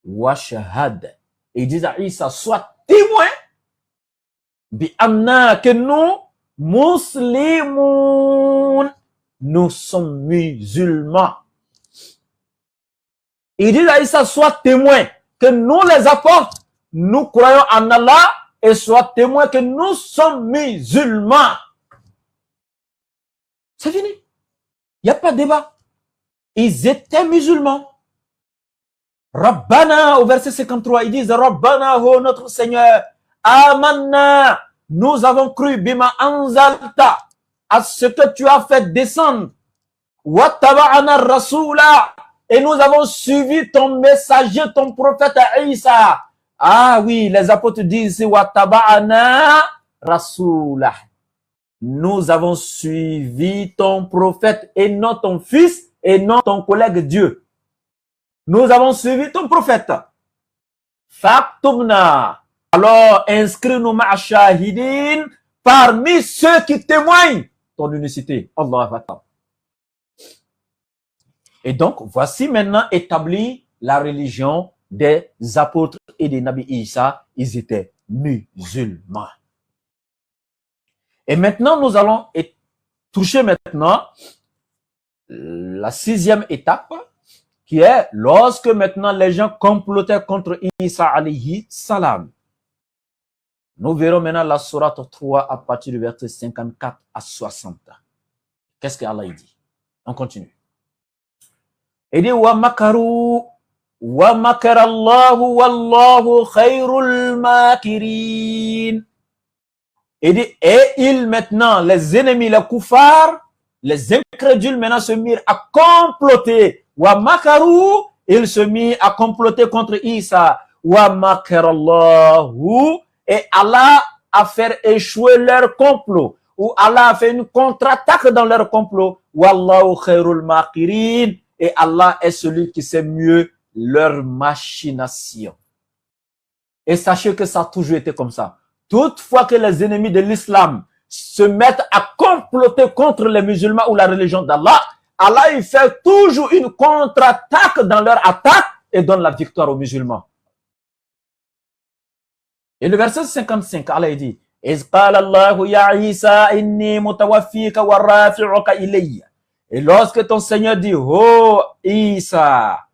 Washahad. Ils disent à Isa, sois témoin, bi anna, que nous, muslimoun, nous sommes musulmans. Ils disent à Isa, sois témoin, que nous les apôtres, nous croyons en Allah, et sois témoin que nous sommes musulmans. C'est fini. Il n'y a pas de débat. Ils étaient musulmans. Rabbana, au verset 53, ils disent, Rabbana, oh notre Seigneur, Amanna, nous avons cru, Bima anzalta, à ce que tu as fait descendre, Wattaba'ana rasula, et nous avons suivi ton messager, ton prophète Isa. Ah oui, les apôtres disent, Wattaba'ana rasula. Nous avons suivi ton prophète et non ton fils et non ton collègue Dieu. Nous avons suivi ton prophète. Faktubna. Alors, inscris-nous ma'ashahidin parmi ceux qui témoignent ton unicité. Allah Akbar. Et donc, voici maintenant établi la religion des apôtres et des nabis Isa. Ils étaient musulmans. Et maintenant, nous allons toucher maintenant la 6e étape, qui est lorsque maintenant les gens complotaient contre Isa alayhi salam. Nous verrons maintenant la sourate 3 à partir du verset 54 à 60. Qu'est-ce qu'Allah dit? On continue. Il dit wa makaru wa makarallahu wallahu khairul makirin. Il dit et ils maintenant, les ennemis, les koufars, les incrédules maintenant se mirent à comploter. Wa makaru, ils se mirent à comploter contre Isa. Wa makarallahu, et Allah a fait échouer leur complot. Ou Allah a fait une contre-attaque dans leur complot. Wallahu khairul makirin. Et Allah est celui qui sait mieux leur machination. Et sachez que ça a toujours été comme ça. Toutefois que les ennemis de l'islam se mettent à comploter contre les musulmans ou la religion d'Allah, Allah il fait toujours une contre-attaque dans leur attaque et donne la victoire aux musulmans. Et le verset 55, Allah dit إِذْ قَالَ اللَّهُ يَا عِيسَى إِنِّي مُتَوَفِّيكَ وَرَافِعُكَ إِلَيَّ. Et lorsque ton Seigneur dit, oh Isa,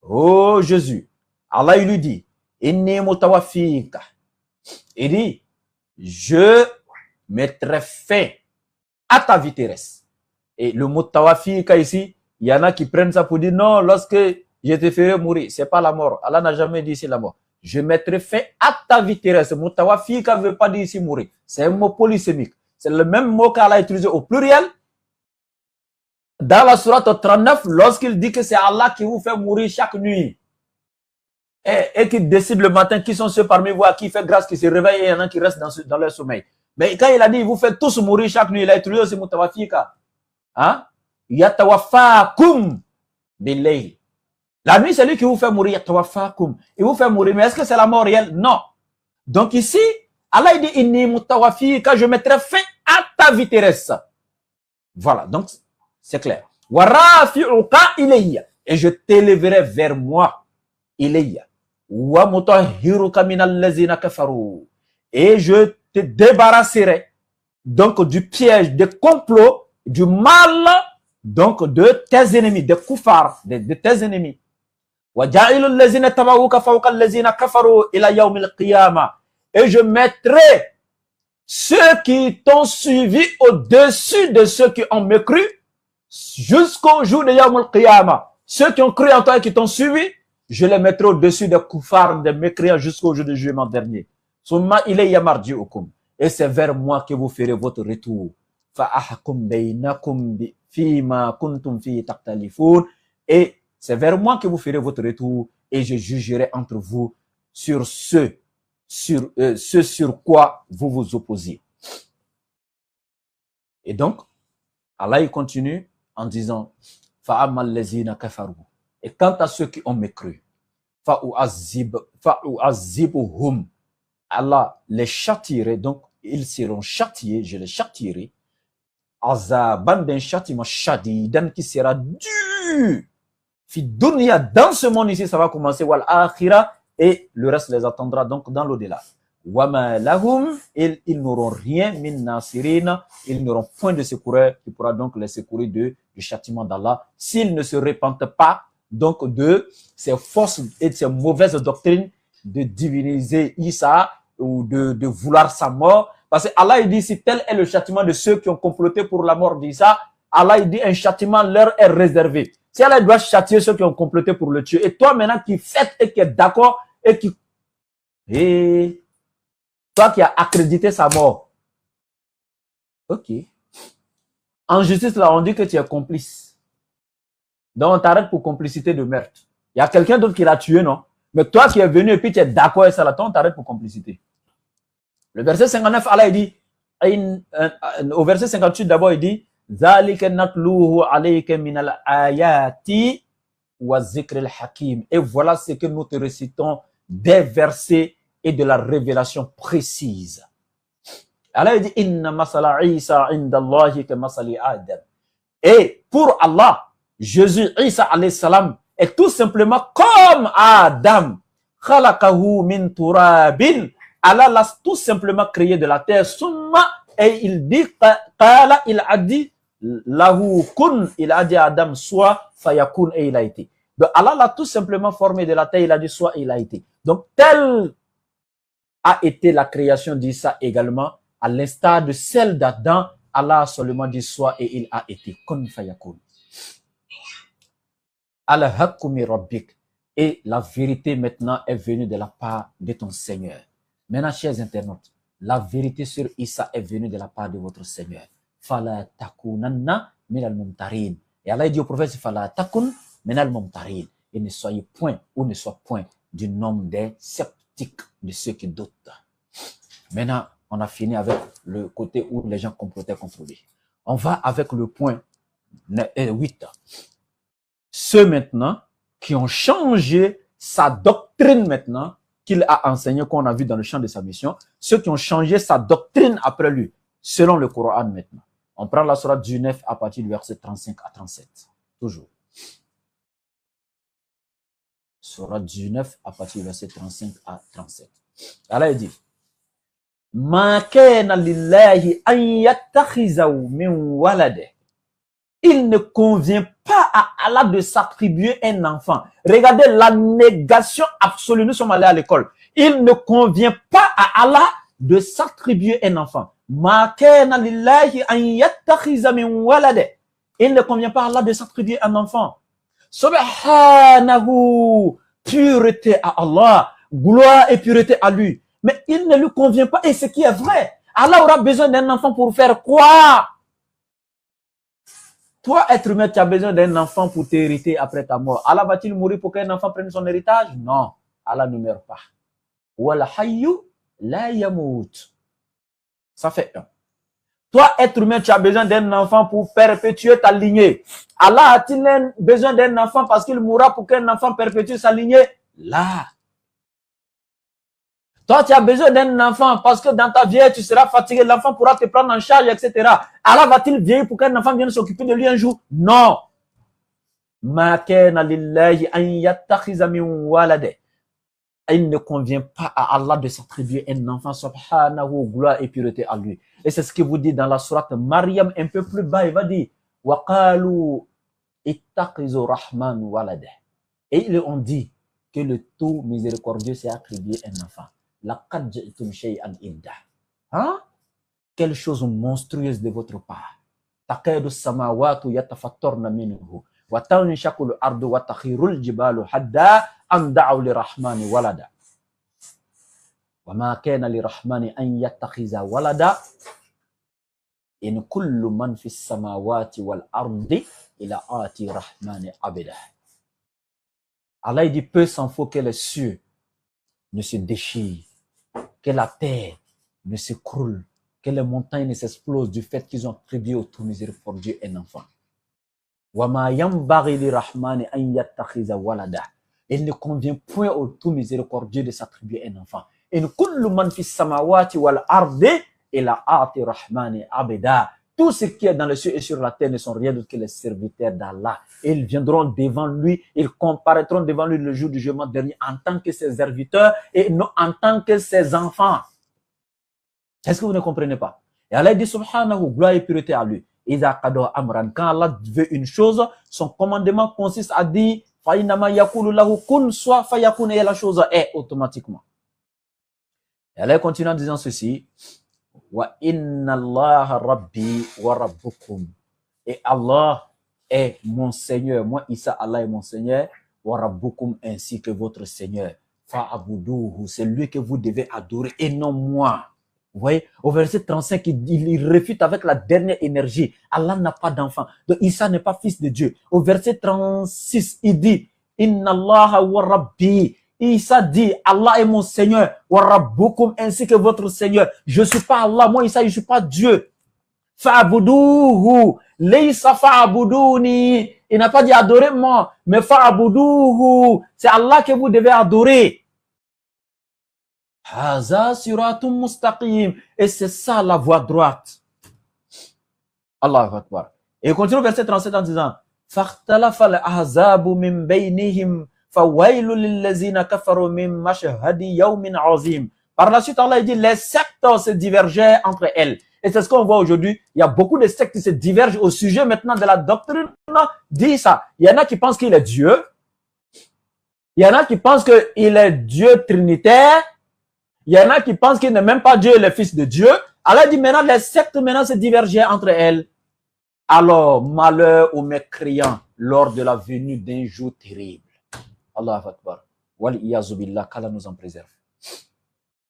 oh Jésus, Allah il lui dit, Inni mutawafika. Il dit, je mettrai fin à ta vie terrestre. Et le mutawafika ici, il y en a qui prennent ça pour dire, non, lorsque je te ferai mourir, c'est pas la mort. Allah n'a jamais dit ici la mort. Je mettrai fin à ta vie terrestre. Mutawafika ne veut pas dire ici mourir. C'est un mot polysémique. C'est le même mot qu'Allah a utilisé au pluriel. Dans la sourate 39, lorsqu'il dit que c'est Allah qui vous fait mourir chaque nuit et qui décide le matin qui sont ceux parmi vous à qui fait grâce, qui se réveillent et il y en a qui restent dans leur sommeil. Mais quand il a dit, il vous fait tous mourir chaque nuit, il a utilisé aussi mutawafika. Hein? Yatawafakum billayl. La nuit, c'est lui qui vous fait mourir. Yatawafakum. Il vous fait mourir. Mais est-ce que c'est la mort réelle? Non. Donc ici, Allah dit, inni mutawafika, je mettrai fin à ta vie terrestre. Voilà. Donc, c'est clair. Warafi'uka ilayya. Et je t'élèverai vers moi. Ilayya. Wa mutahhiruka minal lazina kafaru. Et je te débarrasserai donc du piège, des complots, du mal donc de tes ennemis, des koufars, de tes ennemis. Wa ja'ilul lazina tabawuka fawqa allazina kafaru ila yawmil qiyamah. Et je mettrai ceux qui t'ont suivi au-dessus de ceux qui ont mécru jusqu'au jour de Yawmul Qiyamah. Ceux qui ont cru en toi et qui t'ont suivi, je les mettrai au-dessus des koufars, des mécréants jusqu'au jour du jugement dernier. Summa ilayya marji'ukum. Et c'est vers moi que vous ferez votre retour. Fa'ahkum bainakum fima kuntum fi taqtalifun. Et c'est vers moi que vous ferez votre retour et je jugerai entre vous sur ce sur quoi vous vous opposez. Et donc, Allah il continue en disant fa'amal lazina kafaru. Et quant à ceux qui ont mécru, fa'u'azibuhum. Allah les châtierait, donc ils seront châtiés, je les châtierai. Azaban d'un châtiment shadidan qui sera dur. Fi dunya, dans ce monde ici, ça va commencer, wal akhira, et le reste les attendra donc dans l'au-delà. Wama lahum, ils n'auront rien min nasirina, ils n'auront point de secoureur qui pourra donc les secourir du châtiment d'Allah s'ils ne se repentent pas donc de ces fausses et de ces mauvaises doctrines de diviniser Isa ou de vouloir sa mort. Parce que Allah il dit si tel est le châtiment de ceux qui ont comploté pour la mort d'Isa, Allah il dit un châtiment leur est réservé. Si Allah doit châtier ceux qui ont comploté pour le tuer, et toi maintenant qui fête et qui est d'accord et qui... Et toi qui as accrédité sa mort. Ok. En justice, là, on dit que tu es complice. Donc, on t'arrête pour complicité de meurtre. Il y a quelqu'un d'autre qui l'a tué, non? Mais toi qui es venu et puis tu es d'accord avec ça, là, on t'arrête pour complicité. Le verset 59, Allah, il dit, au verset 58, d'abord, il dit, ذَلِكَ نَتْلُوهُ عَلَيْكَ مِنَ الْآيَاتِ وَالذِّكْرِ الْحَكِيمِ. Et voilà ce que nous te récitons des versets et de la révélation précise. Allah dit inna masala Isa inda Allahi ka masali Adam. Et pour Allah, Jésus Isa alayhi salam est tout simplement comme Adam. Khalaqahu min turabin. Allah l'a tout simplement créé de la terre. Summa, et il dit qala, il a dit lahu kun, il a dit à Adam soit fayakun, et il a été. Donc Allah l'a tout simplement formé de la terre, il a dit soit, il a été. Donc tel a été la création d'Isa également, à l'instar de celle d'Adam, Allah a seulement dit soit et il a été. Kun fayakun. Al-haqqu min rabbik. Et la vérité maintenant est venue de la part de ton Seigneur. Maintenant, chers internautes, la vérité sur Isa est venue de la part de votre Seigneur. Fala takunanna minal mumtarin. Et Allah dit au prophète, Fala takun minal mumtarin. Et ne soyez point ou ne sois point du nombre des sceptiques, de ceux qui doutent. Maintenant, on a fini avec le côté où les gens complotaient contre lui. On va avec le point 8. Ceux maintenant qui ont changé sa doctrine maintenant, qu'il a enseigné, qu'on a vu dans le champ de sa mission, ceux qui ont changé sa doctrine après lui, selon le Coran maintenant. On prend la sourate du 9 à partir du verset 35 à 37. Toujours. Sourate du 9 à partir du verset 35 à 37. Allah dit, Ma kana lillahi an yattakhizahu min walade. Il ne convient pas à Allah de s'attribuer un enfant. Regardez la négation absolue. Nous sommes allés à l'école. Il ne convient pas à Allah de s'attribuer un enfant. Ma kana lillahi an yattakhiza min walade. Il ne convient pas à Allah de s'attribuer un enfant. Subhanahu, pureté à Allah, gloire et pureté à lui. Mais il ne lui convient pas, et ce qui est vrai. Allah aura besoin d'un enfant pour faire quoi? Toi, être humain, tu as besoin d'un enfant pour t'hériter après ta mort. Allah va-t-il mourir pour qu'un enfant prenne son héritage? Non, Allah ne meurt pas. Wal hayyu la yamut. Ça fait 1. Toi, être humain, tu as besoin d'un enfant pour perpétuer ta lignée. Allah a-t-il besoin d'un enfant parce qu'il mourra pour qu'un enfant perpétue sa lignée? Là. Toi, tu as besoin d'un enfant parce que dans ta vie, tu seras fatigué. L'enfant pourra te prendre en charge, etc. Allah va-t-il vieillir pour qu'un enfant vienne s'occuper de lui un jour? Non. Ma kana lillahi an yattakhiza min walade. Il ne convient pas à Allah de s'attribuer un enfant, subhanahu, gloire et pureté à lui. Et c'est ce qu'il vous dit dans la sourate Maryam, un peu plus bas, il va dire, wa qalu ittakhizu rahman walade. Et ils ont dit que le tout miséricordieux s'est attribué un enfant. Laqad ji'tum shay'an idda. Hein? Quelle chose monstrueuse de votre part. Taqadu samawatu yatafattarna minhu. Wa tanshaku al-ardu wa takhirul jibalu hadda an da'u lirahmani walada. Wa ma kana lirahmani an yattakhiza walada. In kullu man fis samawati wal ardi ila ati rahmani abida. Allah dit, peu s'en faut que les cieux ne se déchirent, que la terre ne s'écroule, que les montagnes ne s'explosent du fait qu'ils ont attribué au tout miséricordieux un enfant. Il ne convient point au tout miséricordieux de s'attribuer un enfant. Tout ce qui est dans les cieux et sur la terre ne sont rien d'autre que les serviteurs d'Allah. Et ils viendront devant lui, ils comparaîtront devant lui le jour du jugement dernier en tant que ses serviteurs et non en tant que ses enfants. Est-ce que vous ne comprenez pas? Et Allah dit, subhanahu, gloire et pureté à lui. Quand Allah veut une chose, son commandement consiste à dire, fa'inama yakulu lahu kun, soit fayakun, et la chose est automatiquement. Et Allah continue en disant ceci, wa inna Allah rabbi wa rabbukum. Et Allah est mon Seigneur. Moi, Isa, Allah est mon Seigneur. Wa rabbukum, ainsi que votre Seigneur. Fa'abuduhu, c'est lui que vous devez adorer et non moi. Vous voyez, au verset 35, il réfute avec la dernière énergie. Allah n'a pas d'enfant. Donc, Isa n'est pas fils de Dieu. Au verset 36, il dit, inna Allah wa rabbi. Isa dit, Allah est mon Seigneur, wa rabbukum, ainsi que votre Seigneur. Je ne suis pas Allah, moi Isa, je ne suis pas Dieu. Fa'abuduhu, laysa fa'abuduni. Il n'a pas dit adorez-moi, mais fa'abuduhu, c'est Allah que vous devez adorer. Haza siratum mustaqim. Et c'est ça la voie droite. Allahu Akbar. Et il continue au verset 37 en disant, fa'htalafa al-ahzabu min baynihim. Par la suite, Allah dit, les sectes se divergeaient entre elles. Et c'est ce qu'on voit aujourd'hui. Il y a beaucoup de sectes qui se divergent au sujet maintenant de la doctrine. Dit ça. Il y en a qui pensent qu'il est Dieu. Il y en a qui pensent qu'il est Dieu trinitaire. Il y en a qui pensent qu'il n'est même pas Dieu, le Fils de Dieu. Allah dit maintenant, les sectes maintenant se divergeaient entre elles. Alors, malheur aux mécréants lors de la venue d'un jour terrible. Allahu Akbar. Wal iyazu billah, qu'Allah nous en préserve.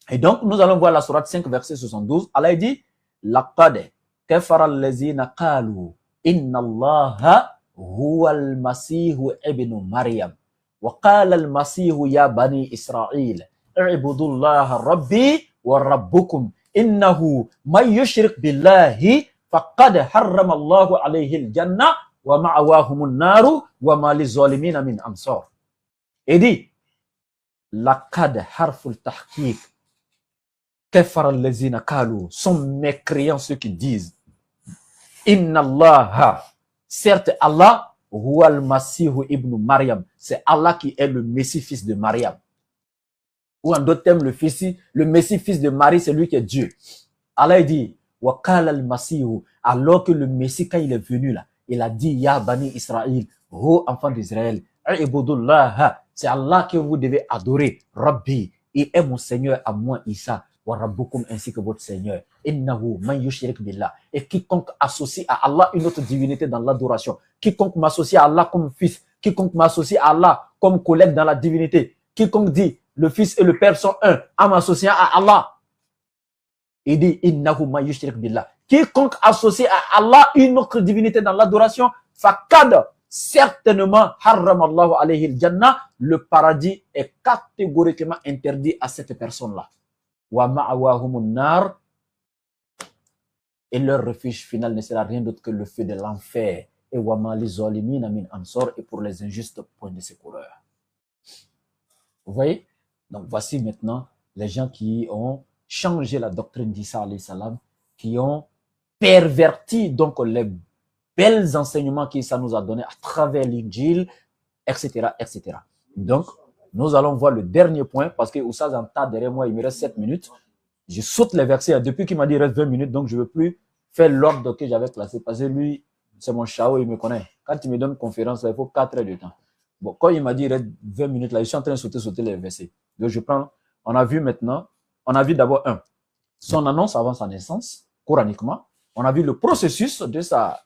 Et donc, nous allons voir la sourate 5, verset 72. Allah dit, laqad kafara allazina qalu inna Allaha huwa al-masihu ibn Maryam. Wa qala al-masihu ya bani Israël, i'budullaha rabbi wa rabbukum. Innahu man yushrik billahi faqad harrama Allahu alayhi al-jannah wa ma'awahumun naru wa ma lizalimina min ansar. Et dit, laqad harful tahqiq. Kafara allazina qalu, sont mécréants ceux qui disent inna Allah, certes Allah, huwa al-masihu ibn Maryam, c'est Allah qui est le Messie fils de Maryam. Ou en d'autres termes, le Messie fils de Marie, c'est lui qui est Dieu. Allah dit, wa qala al-masihu, alors que le Messie, quand il est venu là, il a dit, ya bani Israël, ô enfants d'Israël, c'est Allah que vous devez adorer, Rabbi, il est mon Seigneur à moi, Isa, wa rabbukum, ainsi que votre Seigneur. Innahu man yushrik billah. Et quiconque associe à Allah une autre divinité dans l'adoration, quiconque m'associe à Allah comme fils, quiconque m'associe à Allah comme collègue dans la divinité, quiconque dit le fils et le père sont un en m'associant à Allah, il dit innahu man yushrik billah. Quiconque associe à Allah une autre divinité dans l'adoration, faqad, certainement harramallahu alayhi al-jannah, le paradis est catégoriquement interdit à cette personne-là. Wa ma'awahumun nar, et leur refuge final ne sera rien d'autre que le feu de l'enfer. Et wa ma lizalimina min ansar, et pour les injustes, point de secoureur. Vous voyez? Donc voici maintenant les gens qui ont changé la doctrine d'Isa alayhi salam, qui ont perverti donc les bels enseignements qu'Isa nous a donnés à travers l'Injil, etc., etc. Donc, nous allons voir le dernier point, parce que Oussaz entend derrière moi, il me reste 7 minutes. Je saute les versets, depuis qu'il m'a dit il reste 20 minutes, donc je ne veux plus faire l'ordre que j'avais placé, parce que lui, c'est mon chao, il me connaît. Quand il me donne une conférence, là, il faut 4 heures de temps. Bon, quand il m'a dit il reste 20 minutes, là, je suis en train de sauter les versets. Donc je prends, on a vu maintenant, on a vu d'abord son annonce avant sa naissance, coraniquement. On a vu le processus de sa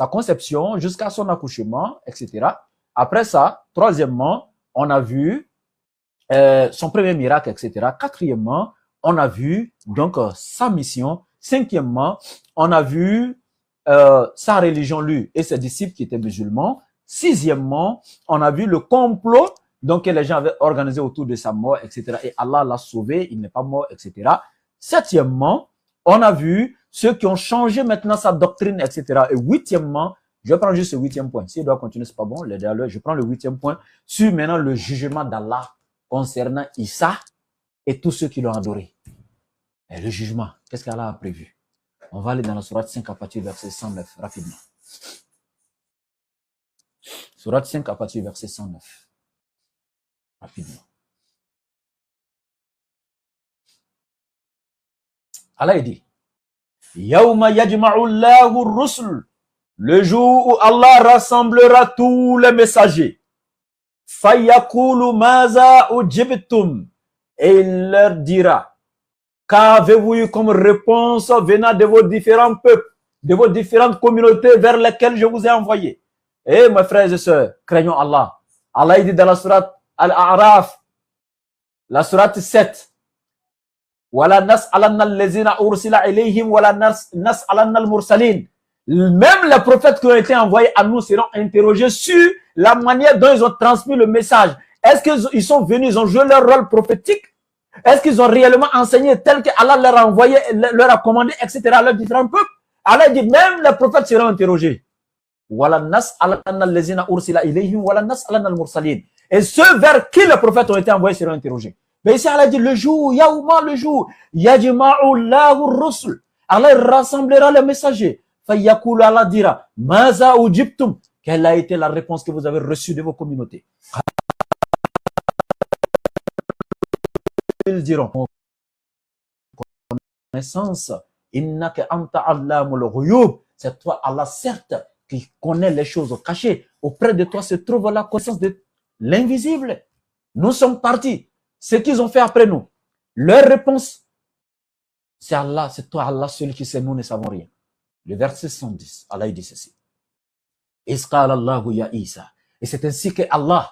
conception jusqu'à son accouchement, etc. Après ça, troisièmement, on a vu son premier miracle, etc. Quatrièmement, on a vu donc sa mission. Cinquièmement, on a vu sa religion, lui et ses disciples qui étaient musulmans. Sixièmement, on a vu le complot donc que les gens avaient organisé autour de sa mort, etc. Et Allah l'a sauvé, il n'est pas mort, etc. Septièmement, on a vu ceux qui ont changé maintenant sa doctrine, etc. Et huitièmement, je vais prendre juste le 8e point. S'il doit continuer, c'est pas bon. Je prends le 8e point sur maintenant le jugement d'Allah concernant Issa et tous ceux qui l'ont adoré. Et le jugement, qu'est-ce qu'Allah a prévu? On va aller dans la sourate 5 à partir du verset 109, rapidement. Sourate 5 à partir du verset 109. Rapidement. Allah dit, Yawma yajma'u Allahu ar-rusul, le jour où Allah rassemblera tous les messagers. Fayaqulu maza ujibtum, et il leur dira, qu'avez-vous eu comme réponse venant de vos différents peuples, de vos différentes communautés vers lesquelles je vous ai envoyé. Et mes frères et sœurs, craignons Allah. Allah dit dans la sourate Al-A'raf, la sourate 7, wala nas'alanna allazina ursila ilayhim wala nas'alanna al-mursalin. Même les prophètes qui ont été envoyés à nous seront interrogés sur la manière dont ils ont transmis le message. Est-ce qu'ils sont venus, ils ont joué leur rôle prophétique? Est-ce qu'ils ont réellement enseigné tel que Allah leur a envoyé, leur a commandé, etc. à leurs différents peuples? Allah dit même les prophètes seront interrogés. Wala nas'alanna allazina ursila ilayhim wala nas'alanna al-mursalin. Et ceux vers qui les prophètes ont été envoyés seront interrogés. Mais ici Allah dit le jour, Yawma, le jour, Yajma'u Allahu ar-rusul. Allah rassemblera les messagers. Fayaqulu, Allah dira, Maza ujibtum, quelle a été la réponse que vous avez reçue de vos communautés? Ils diront, connaissance, innaka anta allamul ghuyub, c'est toi Allah certes qui connaît les choses cachées. Auprès de toi se trouve la connaissance de l'invisible. Nous sommes partis. Ce qu'ils ont fait après nous, leur réponse, c'est Allah, c'est toi Allah seul qui sait, nous ne savons rien. Le verset 110, Allah dit ceci. Isqala Allahu ya Isa. Et c'est ainsi que Allah,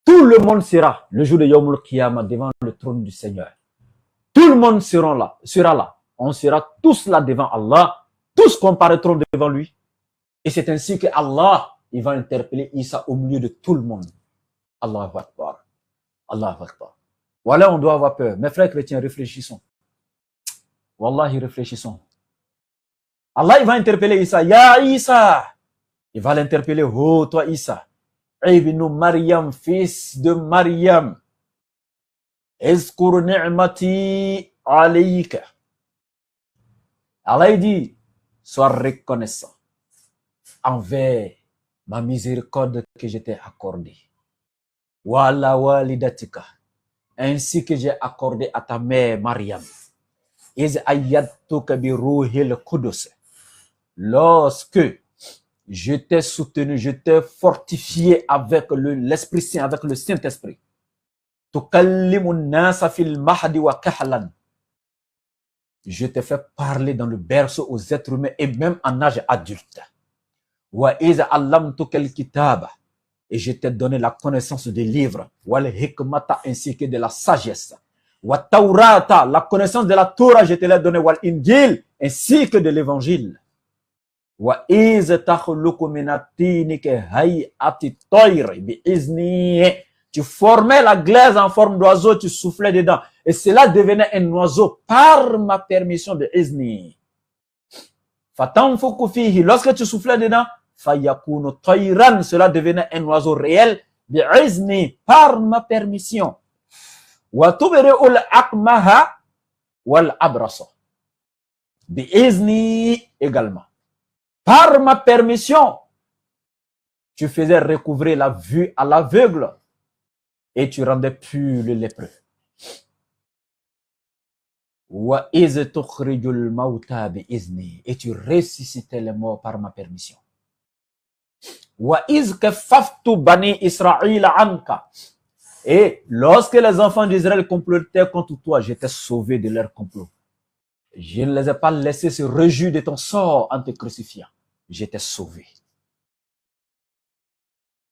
tout le monde sera le jour de Yawm al-Qiyamah devant le trône du Seigneur. Tout le monde sera là. On sera tous là devant Allah. Tous comparaîtront devant lui. Et c'est ainsi que Allah, il va interpeller Isa au milieu de tout le monde. Allahu Akbar. Allahu Akbar. Voilà, on doit avoir peur. Mes frères chrétiens, réfléchissons. Wallahi, réfléchissons. Allah, il va interpeller Isa. Ya Isa. Il va l'interpeller. Oh, toi Isa. Ibn Maryam, fils de Maryam. Ezkur ni'mati alayka. Allah, il dit, sois reconnaissant envers ma miséricorde que je t'ai accordée. Wala walidatika. Ainsi que j'ai accordé à ta mère Maryam. Iz ayyadtuka bi ruhil qudus. Lorsque je t'ai soutenu, je t'ai fortifié avec l'Esprit Saint, avec le Saint-Esprit. Tukallimun nasa fil mahdi wa kahlan. Je t'ai fait parler dans le berceau aux êtres humains et même en âge adulte. Wa iz allamtuka al-kitaba. Et je t'ai donné la connaissance des livres, wal hikmata, ainsi que de la sagesse. Wa taurata, la connaissance de la Torah, je te l'ai donné, wal injil, ainsi que de l'évangile. Wa iz takhluqu min at-tini ka hay'ati tayr bi izni. Tu formais la glaise en forme d'oiseau, tu soufflais dedans. Et cela devenait un oiseau par ma permission de izni. Fatanfuku fihi, lorsque tu soufflais dedans, fayakunu tayran, cela devenait un oiseau réel, bi'izni, par ma permission. Wa tubri'ul akmaha wal abrasa, bi'izni également. Par ma permission, tu faisais recouvrer la vue à l'aveugle et tu rendais pur le lépreux. Wa iz tukhrijul mauta bi'izni, et tu ressuscitais les morts par ma permission. Wa iz kaffaftu bani Israël anka. Et lorsque les enfants d'Israël complotaient contre toi, je t'ai sauvé de leur complot. Je ne les ai pas laissés se réjouir de ton sort en te crucifiant. Je t'ai sauvé.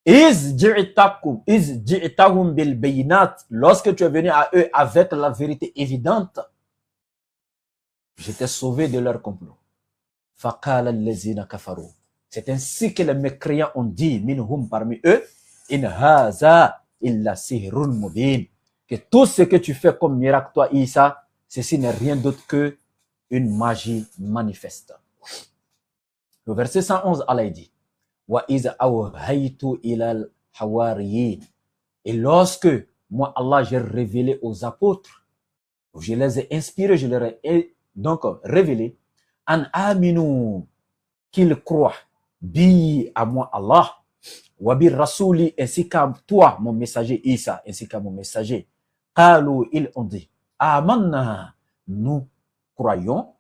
Iz ji'tahum bil bayinat, lorsque tu es venu à eux avec la vérité évidente, je t'ai sauvé de leur complot. Faqala allazina kafaru. C'est ainsi que les mécréants ont dit, minhum parmi eux, in haza illa sihrun mubin, que tout ce que tu fais comme miracle, toi, Isa, ceci n'est rien d'autre que une magie manifeste. Le verset 111, Allah dit, wa iz awhaytu ilal hawariyin. Et lorsque moi, Allah, j'ai révélé aux apôtres, je les ai inspirés, je leur ai donc révélé, an aminu, qu'ils croient, bi à moi Allah, wa bi rasuli, ainsi qu'à toi, mon messager Isa, ainsi qu'à mon messager. Qalu, ils ont dit, amanna, nous croyons,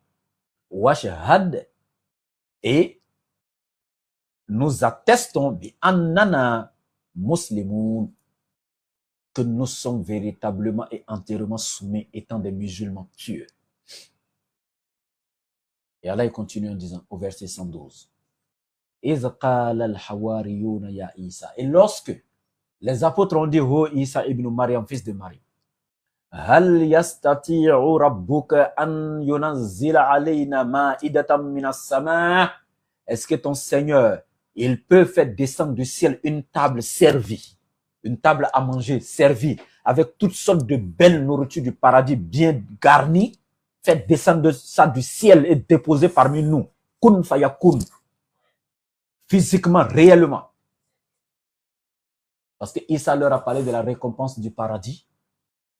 wa shahad, et nous attestons bi annana muslimoun, que nous sommes véritablement et entièrement soumis étant des musulmans pieux. Et Allah il continue en disant au verset 112. Et lorsque les apôtres ont dit, oh Isa ibn Maryam, fils de Marie, Hal yastati'u rabbuka an yunazzila alayna ma'idatan minas sama'. Est-ce que ton Seigneur, il peut faire descendre du ciel une table servie, une table à manger servie, avec toutes sortes de belles nourritures du paradis bien garnies, faire descendre ça du ciel et déposer parmi nous. Kun fayakun. Physiquement, réellement. Parce que Isa leur a parlé de la récompense du paradis.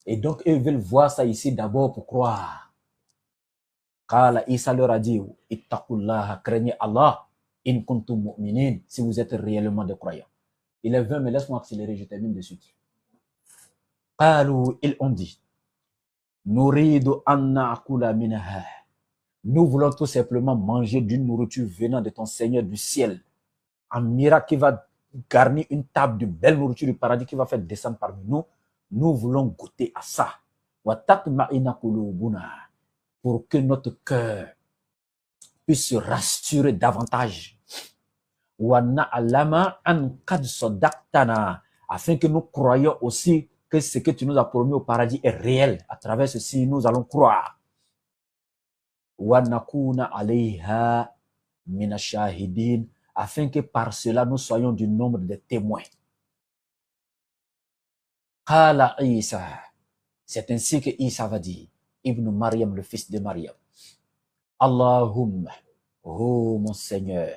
Et donc, eux veulent voir ça ici d'abord pour croire. Car Isa leur a dit, Ittaqullaha, craignez Allah, in kuntum mu'minin, si vous êtes réellement des croyants. Il est 20, mais laisse-moi accélérer, je termine de suite. Qalu, ils ont dit, Nuridu an na'kula minha. Nous voulons tout simplement manger d'une nourriture venant de ton Seigneur du ciel. Un miracle qui va garnir une table de belle nourriture du paradis qui va faire descendre parmi nous. Nous voulons goûter à ça. Pour que notre cœur puisse se rassurer davantage. wa na'lama an qad saddaqtana, afin que nous croyions aussi que ce que tu nous as promis au paradis est réel. À travers ceci, nous allons croire. Wa nakuna alayha min ash-shahidin, afin que par cela nous soyons du nombre de témoins. Qala Isa, c'est ainsi que Isa va dire, Ibn Maryam, le fils de Maryam, Allahumma, oh mon Seigneur,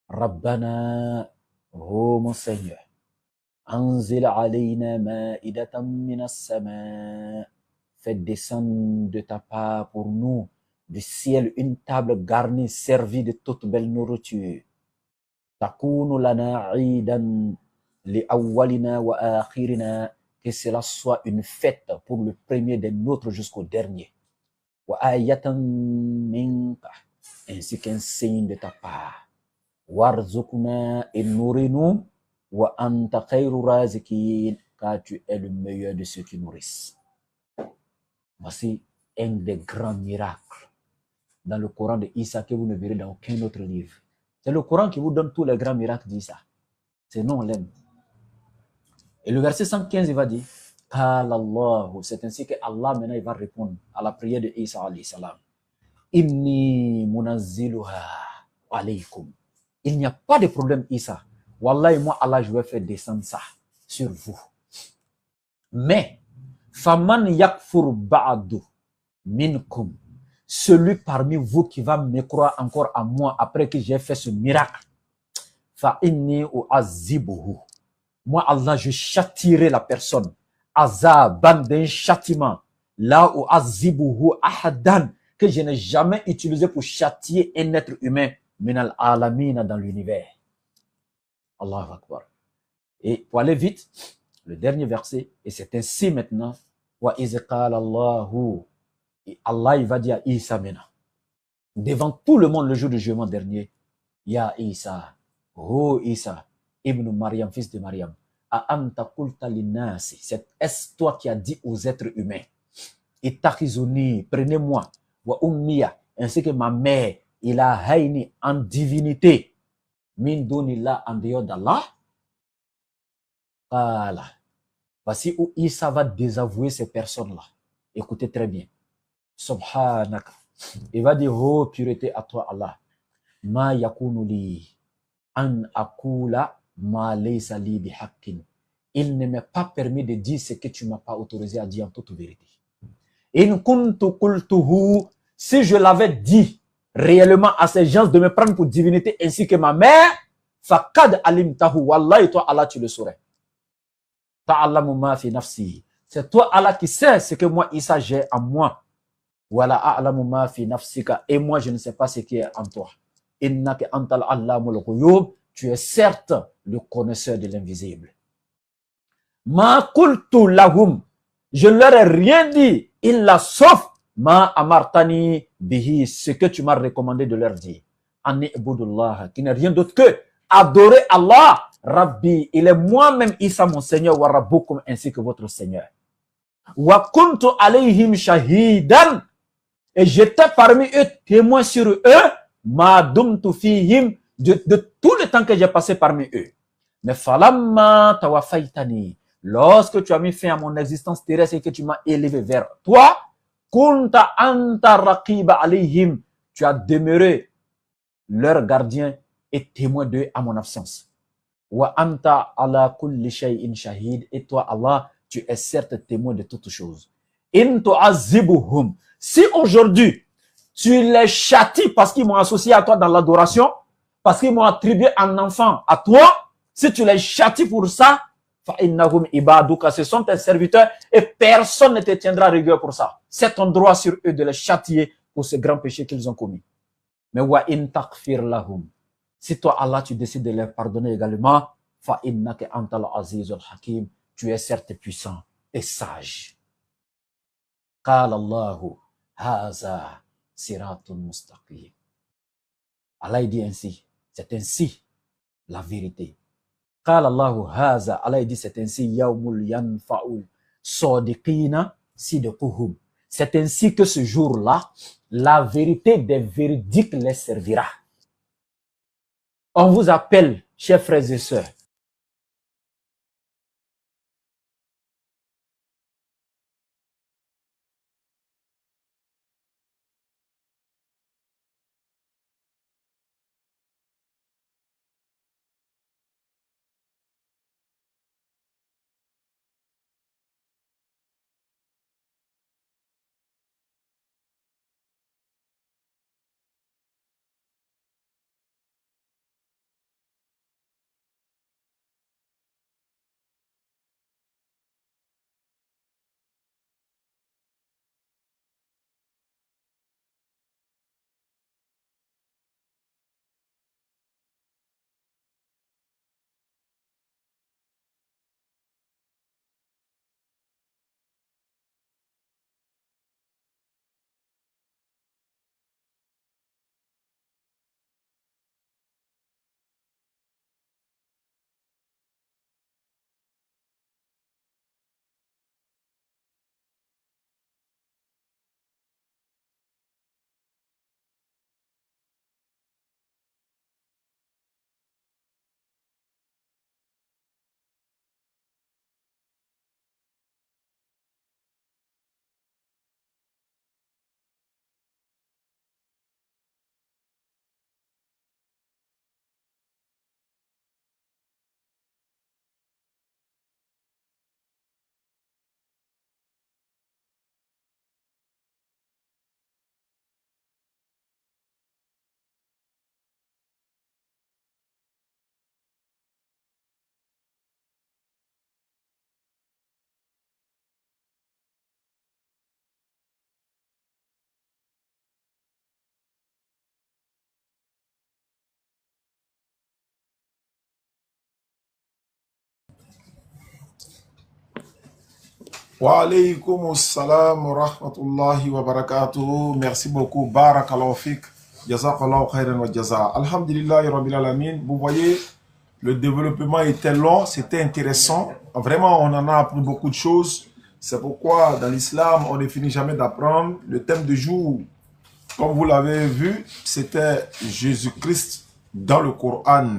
Rabbana, oh mon Seigneur, Anzil alayna ma'idatan min as-sama', fais descendre de ta part pour nous du ciel une table garnie servie de toute belle nourriture. Takunu lana 'idan li awwalina wa akhirina, que cela soit une fête pour le premier des nôtres jusqu'au dernier. Wa ayatan minka, ainsi qu'un signe de ta part. Warzuqna, et nourris-nous. Wa anta khayru razikin, car tu es le meilleur de ceux qui nourrissent. Voici un des grands miracles dans le Coran de Isa que vous ne verrez dans aucun autre livre. C'est le Coran qui vous donne tous les grands miracles d'Isa. C'est non, on l'aime. Et le verset 115, il va dire, c'est ainsi que Allah maintenant il va répondre à la prière de Isa alayhi salam. Inni munazziluha alaykum. Il n'y a pas de problème, Isa. Wallahi, moi, Allah, je vais faire descendre ça sur vous. Mais, faman yakfur ba'du minkum, celui parmi vous qui va me croire encore à moi après que j'ai fait ce miracle, fa inni u'azzibuhu, moi, Allah, je châtierai la personne. Azaban, d'un châtiment. Là où azibuhu ahadan, que je n'ai jamais utilisé pour châtier un être humain, minal alamina, dans l'univers. Allahu Akbar. Et pour aller vite, le dernier verset, et c'est ainsi maintenant, wa izqala Allahu, et Allah, il va dire à Isa maintenant, devant tout le monde le jour du jugement dernier, Ya Isa, oh Isa, Ibn Maryam, fils de Maryam, est-ce toi qui as dit aux êtres humains, Ittakhizuni, prenez-moi, wa ummiya, ainsi que ma mère, ilahaini, en divinité, min dunillah, en dehors d'Allah. Voilà. Voici où Isa va désavouer ces personnes-là. Écoutez très bien. Subhanaka. Il va dire, oh pureté à toi Allah. Ma yakunu li an akula ma laysa li bihaqqin. Il ne m'est pas permis de dire ce que tu ne m'as pas autorisé à dire en toute vérité. In kuntu qultuhu, si je l'avais dit réellement à ces gens de me prendre pour divinité ainsi que ma mère, faqad alimtahu, wallahi, toi Allah tu le saurais. Ta'allamu ma fi nafsi. C'est toi Allah qui sais ce que moi Isa j'ai en moi. Wala a'lamu ma fi nafsika, et moi je ne sais pas ce qui est en toi. Innaka antal allamul ghuyub, tu es certes le connaisseur de l'invisible. Ma qultu lahum, je ne leur ai rien dit, illa sauf ma amartani bihi, ce que tu m'as recommandé de leur dire. Ani ibudullah, qui n'est rien d'autre que adorer Allah. Rabbi, il est moi-même Isa mon Seigneur, wa rabbukum, ainsi que votre Seigneur. Wa kuntu alayhim shahidan, et j'étais parmi eux témoin sur eux, ma dumtu fihim, de tout le temps que j'ai passé parmi eux. Mais falamma tawafaitani, lorsque tu as mis fin à mon existence terrestre et que tu m'as élevé vers toi, kunta anta raqiba alayhim, tu as demeuré leur gardien et témoin d'eux à mon absence. Wa anta ala kulli shay'in shahid, et toi Allah, tu es certes témoin de toutes choses. In tu'azibuhum, si aujourd'hui tu les châties parce qu'ils m'ont associé à toi dans l'adoration, parce qu'ils m'ont attribué un enfant à toi, si tu les châties pour ça, fa'innahum ibaduka, ce sont tes serviteurs et personne ne te tiendra rigueur pour ça. C'est ton droit sur eux de les châtier pour ce grand péché qu'ils ont commis. Mais wa in takfir lahum, si toi Allah tu décides de les pardonner également, fa'innaka antal azizul hakim, tu es certes puissant et sage. Qala Allahu haza siratun mustaqim. Allah dit ainsi, c'est ainsi la vérité. Qala Allahu haza, Allah dit c'est ainsi yawmul yanfa'ul sadiqina sidquhum. C'est ainsi que ce jour-là, la vérité des véridiques les servira. On vous appelle, chers frères et sœurs. Wa alaykoum assalam wa rahmatullahi wa barakatuh. Merci beaucoup. Barakallahu fik. Jazakallahu khairan wa jaza. Alhamdulillahi rabbil alamin. Vous voyez, le développement était long, c'était intéressant. Vraiment, on en a appris beaucoup de choses. C'est pourquoi, dans l'islam, on ne finit jamais d'apprendre. Le thème du jour, comme vous l'avez vu, c'était Jésus-Christ dans le Coran.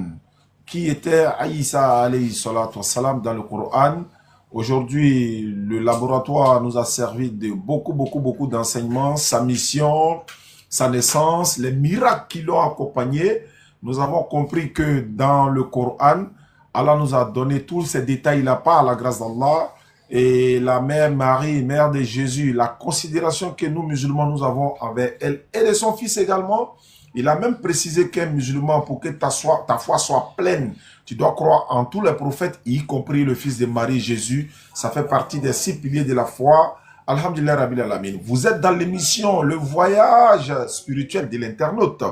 Qui était Aïssa alayhi salatu wassalam dans le Coran. Aujourd'hui, le laboratoire nous a servi de beaucoup d'enseignements, sa mission, sa naissance, les miracles qui l'ont accompagné. Nous avons compris que dans le Coran, Allah nous a donné tous ces détails-là par la grâce d'Allah. Et la mère Marie, mère de Jésus, la considération que nous musulmans nous avons avec elle et de son fils également. Il a même précisé qu'un musulman, pour que ta foi soit pleine, tu dois croire en tous les prophètes, y compris le fils de Marie, Jésus. Ça fait partie des 6 piliers de la foi. Alhamdulillah Rabbil Alamin. Vous êtes dans l'émission Le Voyage spirituel de l'internaute.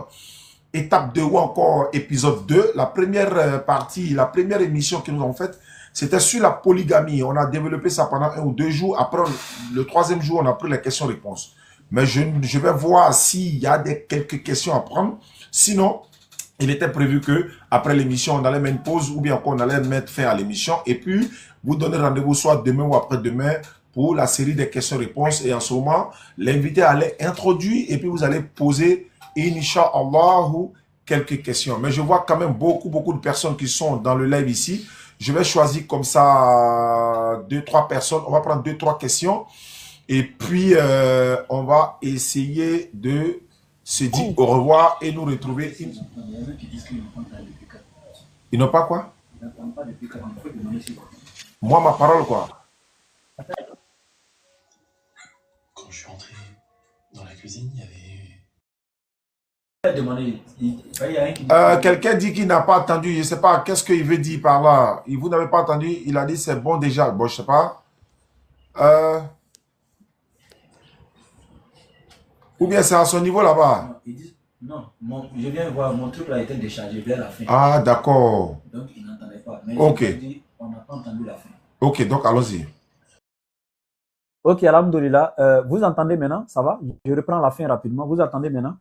Étape 2 ou encore épisode 2. La première partie, la première émission que nous avons faite, c'était sur la polygamie. On a développé ça pendant 1 ou 2 jours. Après, le 3e jour, on a pris les questions-réponses. Mais je vais voir s'il y a quelques questions à prendre. Sinon, il était prévu que après l'émission, on allait mettre une pause ou bien qu'on allait mettre fin à l'émission. Et puis, vous donnez rendez-vous soit demain ou après-demain pour la série des questions-réponses. Et en ce moment, l'invité allait introduire et puis vous allez poser, Inch'Allah, quelques questions. Mais je vois quand même beaucoup de personnes qui sont dans le live ici. Je vais choisir comme ça 2-3 personnes. On va prendre 2-3 questions. Et puis, on va essayer de se dire au revoir et nous retrouver. Ils n'ont pas quoi? Moi, ma parole, quoi. Quand je suis entré dans la cuisine, il y avait... Quelqu'un dit qu'il n'a pas entendu. Je ne sais pas qu'est-ce qu'il veut dire par là. Vous n'avez pas entendu. Il a dit c'est bon déjà. Bon, je ne sais pas. Ou bien c'est à son niveau là-bas? Non, je viens voir, mon truc a été déchargé vers la fin. Ah, d'accord. Donc, il n'entendait pas. Mais ok. Dit, on n'a pas entendu la fin. Ok, donc allons-y. Ok, alhamdoulilah. Vous entendez maintenant? Ça va? Je reprends la fin rapidement. Vous entendez maintenant?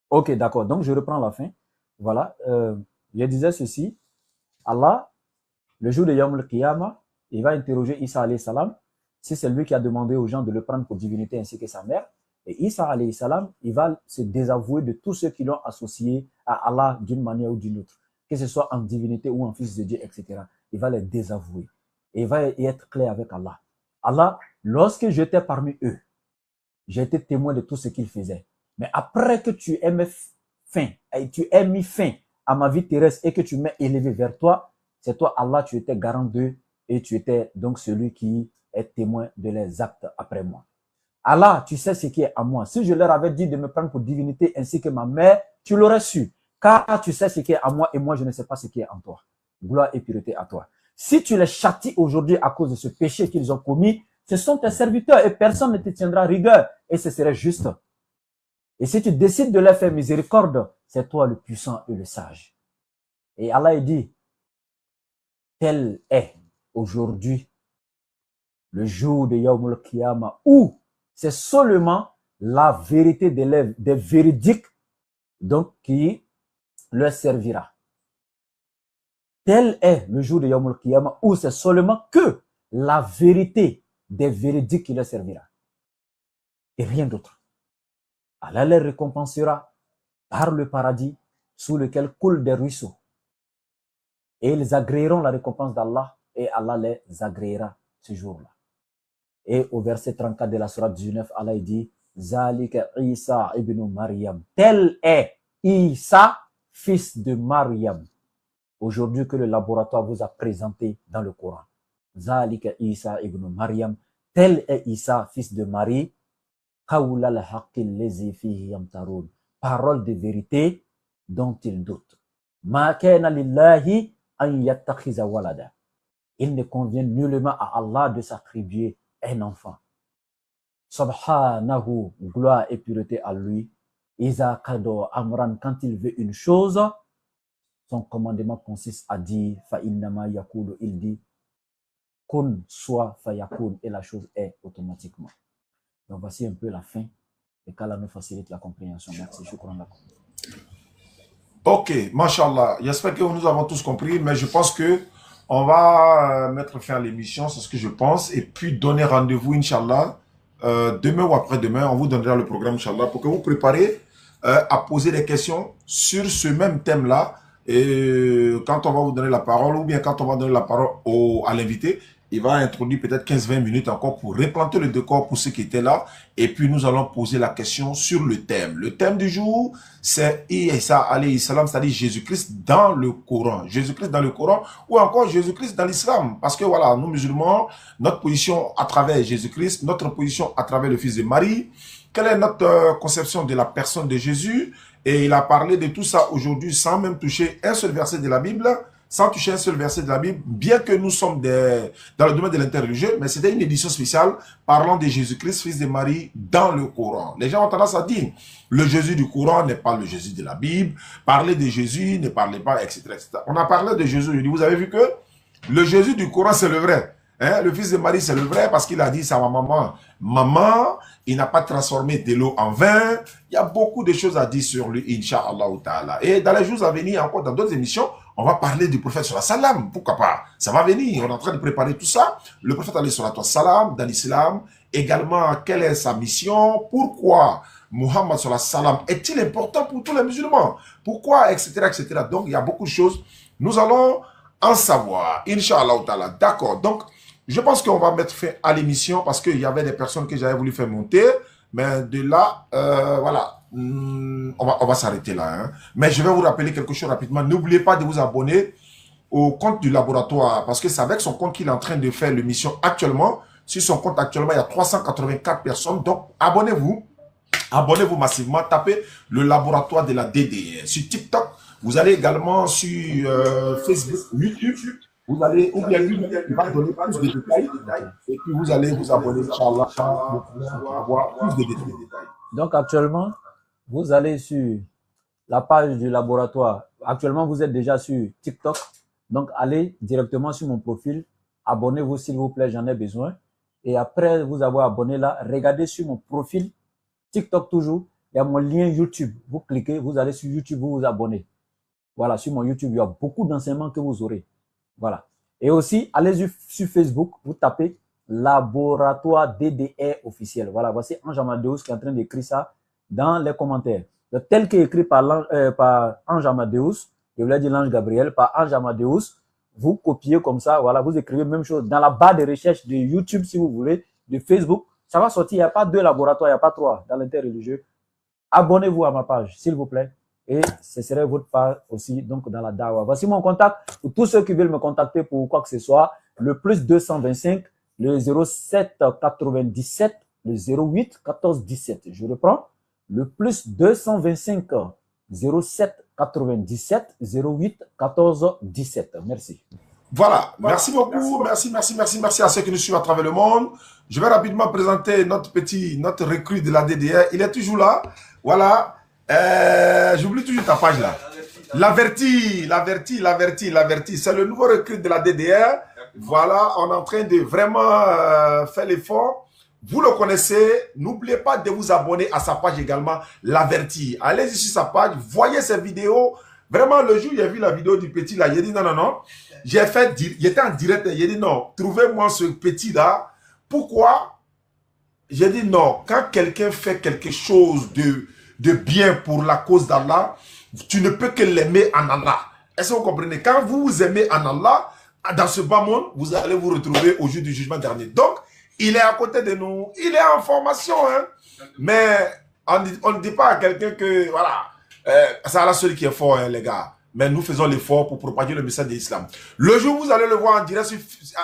Ok, d'accord. Donc, je reprends la fin. Voilà. Je disais ceci. Allah, le jour de Yawm al-Qiyamah, il va interroger Isa alayhi salam si c'est lui qui a demandé aux gens de le prendre pour divinité ainsi que sa mère. Et Isa alayhi salam, il va se désavouer de tous ceux qui l'ont associé à Allah d'une manière ou d'une autre, que ce soit en divinité ou en fils de Dieu, etc. Il va les désavouer. Et il va être clair avec Allah. Allah, lorsque j'étais parmi eux, j'ai été témoin de tout ce qu'ils faisaient. Mais après que tu aies mis fin à ma vie terrestre et que tu m'as élevé vers toi, c'est toi, Allah, tu étais garant d'eux et tu étais donc celui qui est témoin de leurs actes après moi. Allah, tu sais ce qui est à moi. Si je leur avais dit de me prendre pour divinité ainsi que ma mère, tu l'aurais su. Car tu sais ce qui est à moi et moi, je ne sais pas ce qui est en toi. Gloire et pureté à toi. Si tu les châties aujourd'hui à cause de ce péché qu'ils ont commis, ce sont tes serviteurs et personne ne te tiendra rigueur et ce serait juste. Et si tu décides de leur faire miséricorde, c'est toi le puissant et le sage. Et Allah il dit, tel est aujourd'hui le jour de Yawm al-Qiyamah où c'est seulement la vérité des véridiques donc qui leur servira. Tel est le jour de Yawm al-Qiyamah où c'est seulement que la vérité des véridiques qui leur servira. Et rien d'autre. Allah les récompensera par le paradis sous lequel coulent des ruisseaux. Et ils agréeront la récompense d'Allah et Allah les agréera ce jour-là. Et au verset 34 de la sourate 19, Allah dit Zalika Isa ibn Maryam. Tel est Isa, fils de Maryam. Aujourd'hui que le laboratoire vous a présenté dans le Coran. Zalika Isa ibn Maryam. Tel est Isa, fils de Marie. Parole de vérité dont il doute. Il ne convient nullement à Allah de s'attribuer un enfant. Subhanahu, gloire et pureté à lui. Iza kado amran, quand il veut une chose, son commandement consiste à dire fa innama yakulu, il dit kun soit fa yakun, et la chose est automatiquement. Donc voici un peu la fin et qu'Allah nous facilite la compréhension. Merci. Ok, mashallah. J'espère que nous avons tous compris, mais je pense que on va mettre fin à l'émission, c'est ce que je pense, et puis donner rendez-vous, Inch'Allah, demain ou après-demain. On vous donnera le programme, Inch'Allah, pour que vous préparez à poser des questions sur ce même thème-là. Et quand on va vous donner la parole, ou bien quand on va donner la parole à l'invité, il va introduire peut-être 15-20 minutes encore pour replanter le décor pour ceux qui étaient là. Et puis, nous allons poser la question sur le thème. Le thème du jour, c'est Isa alayhi salam, c'est-à-dire Jésus-Christ dans le Coran. Jésus-Christ dans le Coran ou encore Jésus-Christ dans l'islam. Parce que voilà, nous musulmans, notre position à travers Jésus-Christ, notre position à travers le Fils de Marie, quelle est notre conception de la personne de Jésus? Et il a parlé de tout ça aujourd'hui sans même toucher un seul verset de la Bible. Sans toucher un seul verset de la Bible, bien que nous sommes dans le domaine de l'interreligieux, mais c'était une édition spéciale parlant de Jésus-Christ, fils de Marie, dans le Coran. Les gens ont tendance à dire, le Jésus du Coran n'est pas le Jésus de la Bible, parler de Jésus, ne parlez pas, etc., etc. On a parlé de Jésus, je dis, vous avez vu que le Jésus du Coran, c'est le vrai. Hein? Le fils de Marie, c'est le vrai parce qu'il a dit ça à maman, il n'a pas transformé de l'eau en vin. Il y a beaucoup de choses à dire sur lui, Inch'Allah ta'ala. Et dans les jours à venir, encore dans d'autres émissions, on va parler du prophète sallallahu alayhi wa sallam. Pourquoi pas? Ça va venir. On est en train de préparer tout ça. Le prophète sallallahu alayhi wa sallam dans l'islam. Également, quelle est sa mission? Pourquoi Muhammad sallallahu alayhi wa sallam est-il important pour tous les musulmans? Pourquoi? Etc., etc. Donc, il y a beaucoup de choses. Nous allons en savoir. Inch'Allah ta'ala. D'accord. Donc, je pense qu'on va mettre fin à l'émission parce qu'il y avait des personnes que j'avais voulu faire monter. Mais de là, voilà. On va s'arrêter là. Hein. Mais je vais vous rappeler quelque chose rapidement. N'oubliez pas de vous abonner au compte du laboratoire parce que c'est avec son compte qu'il est en train de faire l'émission actuellement. Sur son compte actuellement, il y a 384 personnes. Donc, abonnez-vous. Abonnez-vous massivement. Tapez le laboratoire de la DDR. Sur TikTok, vous allez également sur Facebook, YouTube. Vous allez, ou bien lui, il va donner plus de détails. Et puis, vous allez vous abonner, Inch'Allah, pour avoir plus de détails. Donc, actuellement, vous allez sur la page du laboratoire. Actuellement, vous êtes déjà sur TikTok. Donc, allez directement sur mon profil. Abonnez-vous, s'il vous plaît, j'en ai besoin. Et après vous avoir abonné là, regardez sur mon profil TikTok toujours. Il y a mon lien YouTube. Vous cliquez, vous allez sur YouTube, vous vous abonnez. Voilà, sur mon YouTube, il y a beaucoup d'enseignements que vous aurez. Voilà. Et aussi, allez sur Facebook, vous tapez laboratoire DDR officiel. Voilà, voici Ange Amadeus qui est en train d'écrire ça dans les commentaires. Donc, tel qu'écrit par Ange Amadeus, je voulais dire l'ange Gabriel, par Ange Amadeus, vous copiez comme ça, voilà, vous écrivez même chose dans la barre de recherche de YouTube si vous voulez, de Facebook, ça va sortir, il n'y a pas 2 laboratoires, il n'y a pas 3 dans l'interreligieux. Abonnez-vous à ma page, s'il vous plaît, et ce serait votre part aussi, donc dans la Dawa. Voici mon contact pour tous ceux qui veulent me contacter pour quoi que ce soit, le plus 225, le 07 97, le 08 14 17. Je reprends, le plus 225 07 97 08 14 17. Merci. Voilà, merci beaucoup, merci à ceux qui nous suivent à travers le monde. Je vais rapidement présenter notre recrue de la DDR. Il est toujours là, voilà. J'oublie toujours ta page là. L'averti, c'est le nouveau recrue de la DDR. Voilà, on est en train de vraiment faire l'effort. Vous le connaissez, n'oubliez pas de vous abonner à sa page également, l'averti. Allez-y sur sa page, voyez ses vidéos. Vraiment, le jour où j'ai vu la vidéo du petit là, il a dit non. Il était en direct, il a dit non, trouvez-moi ce petit là. Pourquoi? J'ai dit non, quand quelqu'un fait quelque chose de bien pour la cause d'Allah, tu ne peux que l'aimer en Allah. Est-ce que vous comprenez? Quand vous vous aimez en Allah, dans ce bas monde, vous allez vous retrouver au jour du jugement dernier. Donc, il est à côté de nous, il est en formation, hein. Mais on ne dit pas à quelqu'un que, voilà, c'est Allah seul qui est fort, hein, les gars. Mais nous faisons l'effort pour propager le message de l'islam. Le jour où vous allez le voir en direct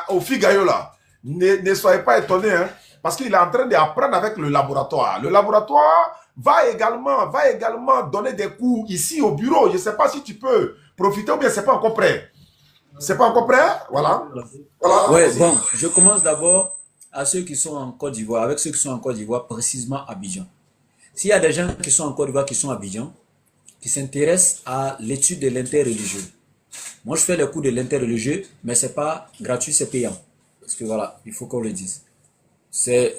au Figaro, là, ne soyez pas étonnés, hein, parce qu'il est en train d'apprendre avec le laboratoire. Le laboratoire va également donner des cours ici au bureau. Je ne sais pas si tu peux profiter ou bien c'est pas encore prêt. C'est pas encore prêt? Voilà. Ouais, bon, je commence d'abord à ceux qui sont en Côte d'Ivoire, avec ceux qui sont en Côte d'Ivoire, précisément à Abidjan. S'il y a des gens qui sont en Côte d'Ivoire, qui sont à Abidjan, qui s'intéressent à l'étude de l'interreligieux. Moi, je fais le cours de l'interreligieux, mais c'est pas gratuit, c'est payant. Parce que voilà, il faut qu'on le dise.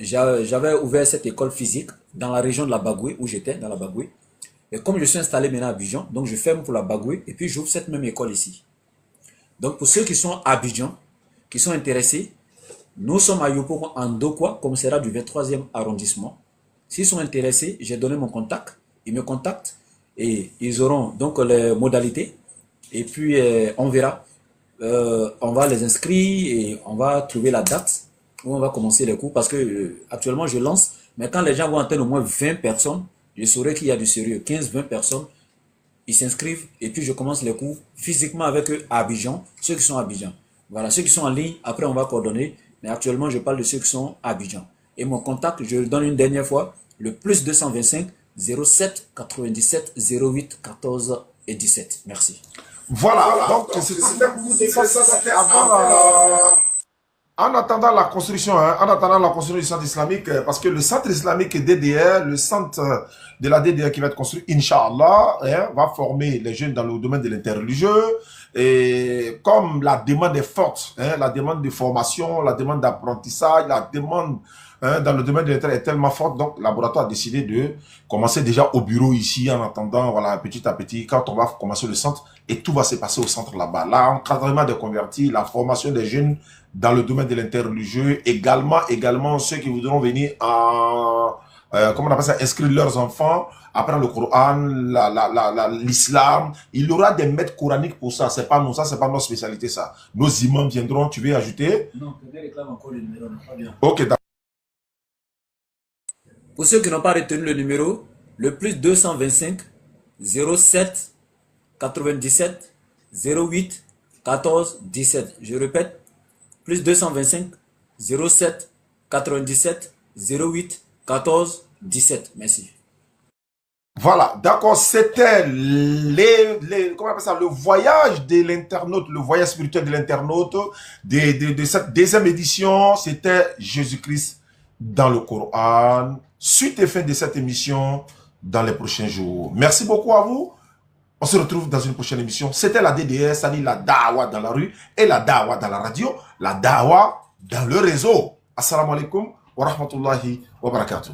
J'avais ouvert cette école physique dans la région de la Bagoué, où j'étais, dans la Bagoué. Et comme je suis installé maintenant à Abidjan, donc je ferme pour la Bagoué, et puis j'ouvre cette même école ici. Donc pour ceux qui sont à Abidjan, qui sont intéressés, nous sommes à Yopougon en Dokwa, commissariat du 23e arrondissement. S'ils sont intéressés, j'ai donné mon contact, ils me contactent et ils auront donc les modalités. Et puis on verra, on va les inscrire et on va trouver la date où on va commencer les cours parce que actuellement je lance, mais quand les gens vont atteindre au moins 20 personnes, je saurai qu'il y a du sérieux, 15-20 personnes. Ils s'inscrivent et puis je commence les cours physiquement avec eux à Abidjan, ceux qui sont à Abidjan. Voilà, ceux qui sont en ligne, après on va coordonner, mais actuellement je parle de ceux qui sont à Abidjan. Et mon contact, je le donne une dernière fois, le plus 225 07 97 08 14 et 17. Merci. Voilà, donc c'était avant... En attendant la construction, hein, en attendant la construction du centre islamique, parce que le centre islamique DDR, le centre de la DDR qui va être construit, Inch'Allah, hein, va former les jeunes dans le domaine de l'interreligieux. Et comme la demande est forte, hein, la demande de formation, la demande d'apprentissage, la demande dans le domaine de l'interreligieux est tellement forte, donc le laboratoire a décidé de commencer déjà au bureau ici, en attendant, voilà, petit à petit, quand on va commencer le centre, et tout va se passer au centre là-bas. L'encadrement des convertis, la formation des jeunes dans le domaine de l'interreligieux, également ceux qui voudront venir comment on appelle ça, inscrire leurs enfants, apprendre le Coran, l'islam. Il y aura des maîtres coraniques pour ça. C'est pas nous, ça, c'est pas notre spécialité, ça. Nos imams viendront, tu veux ajouter? Non, peut-être réclame encore le numéro, non, pas bien. Ok, d'accord. Pour ceux qui n'ont pas retenu le numéro, le plus 225 07 97 08 14 17. Je répète, plus 225 07 97 08 14 17. Merci. Voilà, d'accord, c'était comment on appelle ça, le voyage de l'internaute, le voyage spirituel de l'internaute de cette deuxième édition. C'était Jésus-Christ dans le Coran. Suite et fin de cette émission dans les prochains jours. Merci beaucoup à vous. On se retrouve dans une prochaine émission. C'était la DDS, c'est-à-dire la Dawa dans la rue et la Dawa dans la radio, la Dawa dans le réseau. Assalamu alaikum wa rahmatullahi wa barakatuh.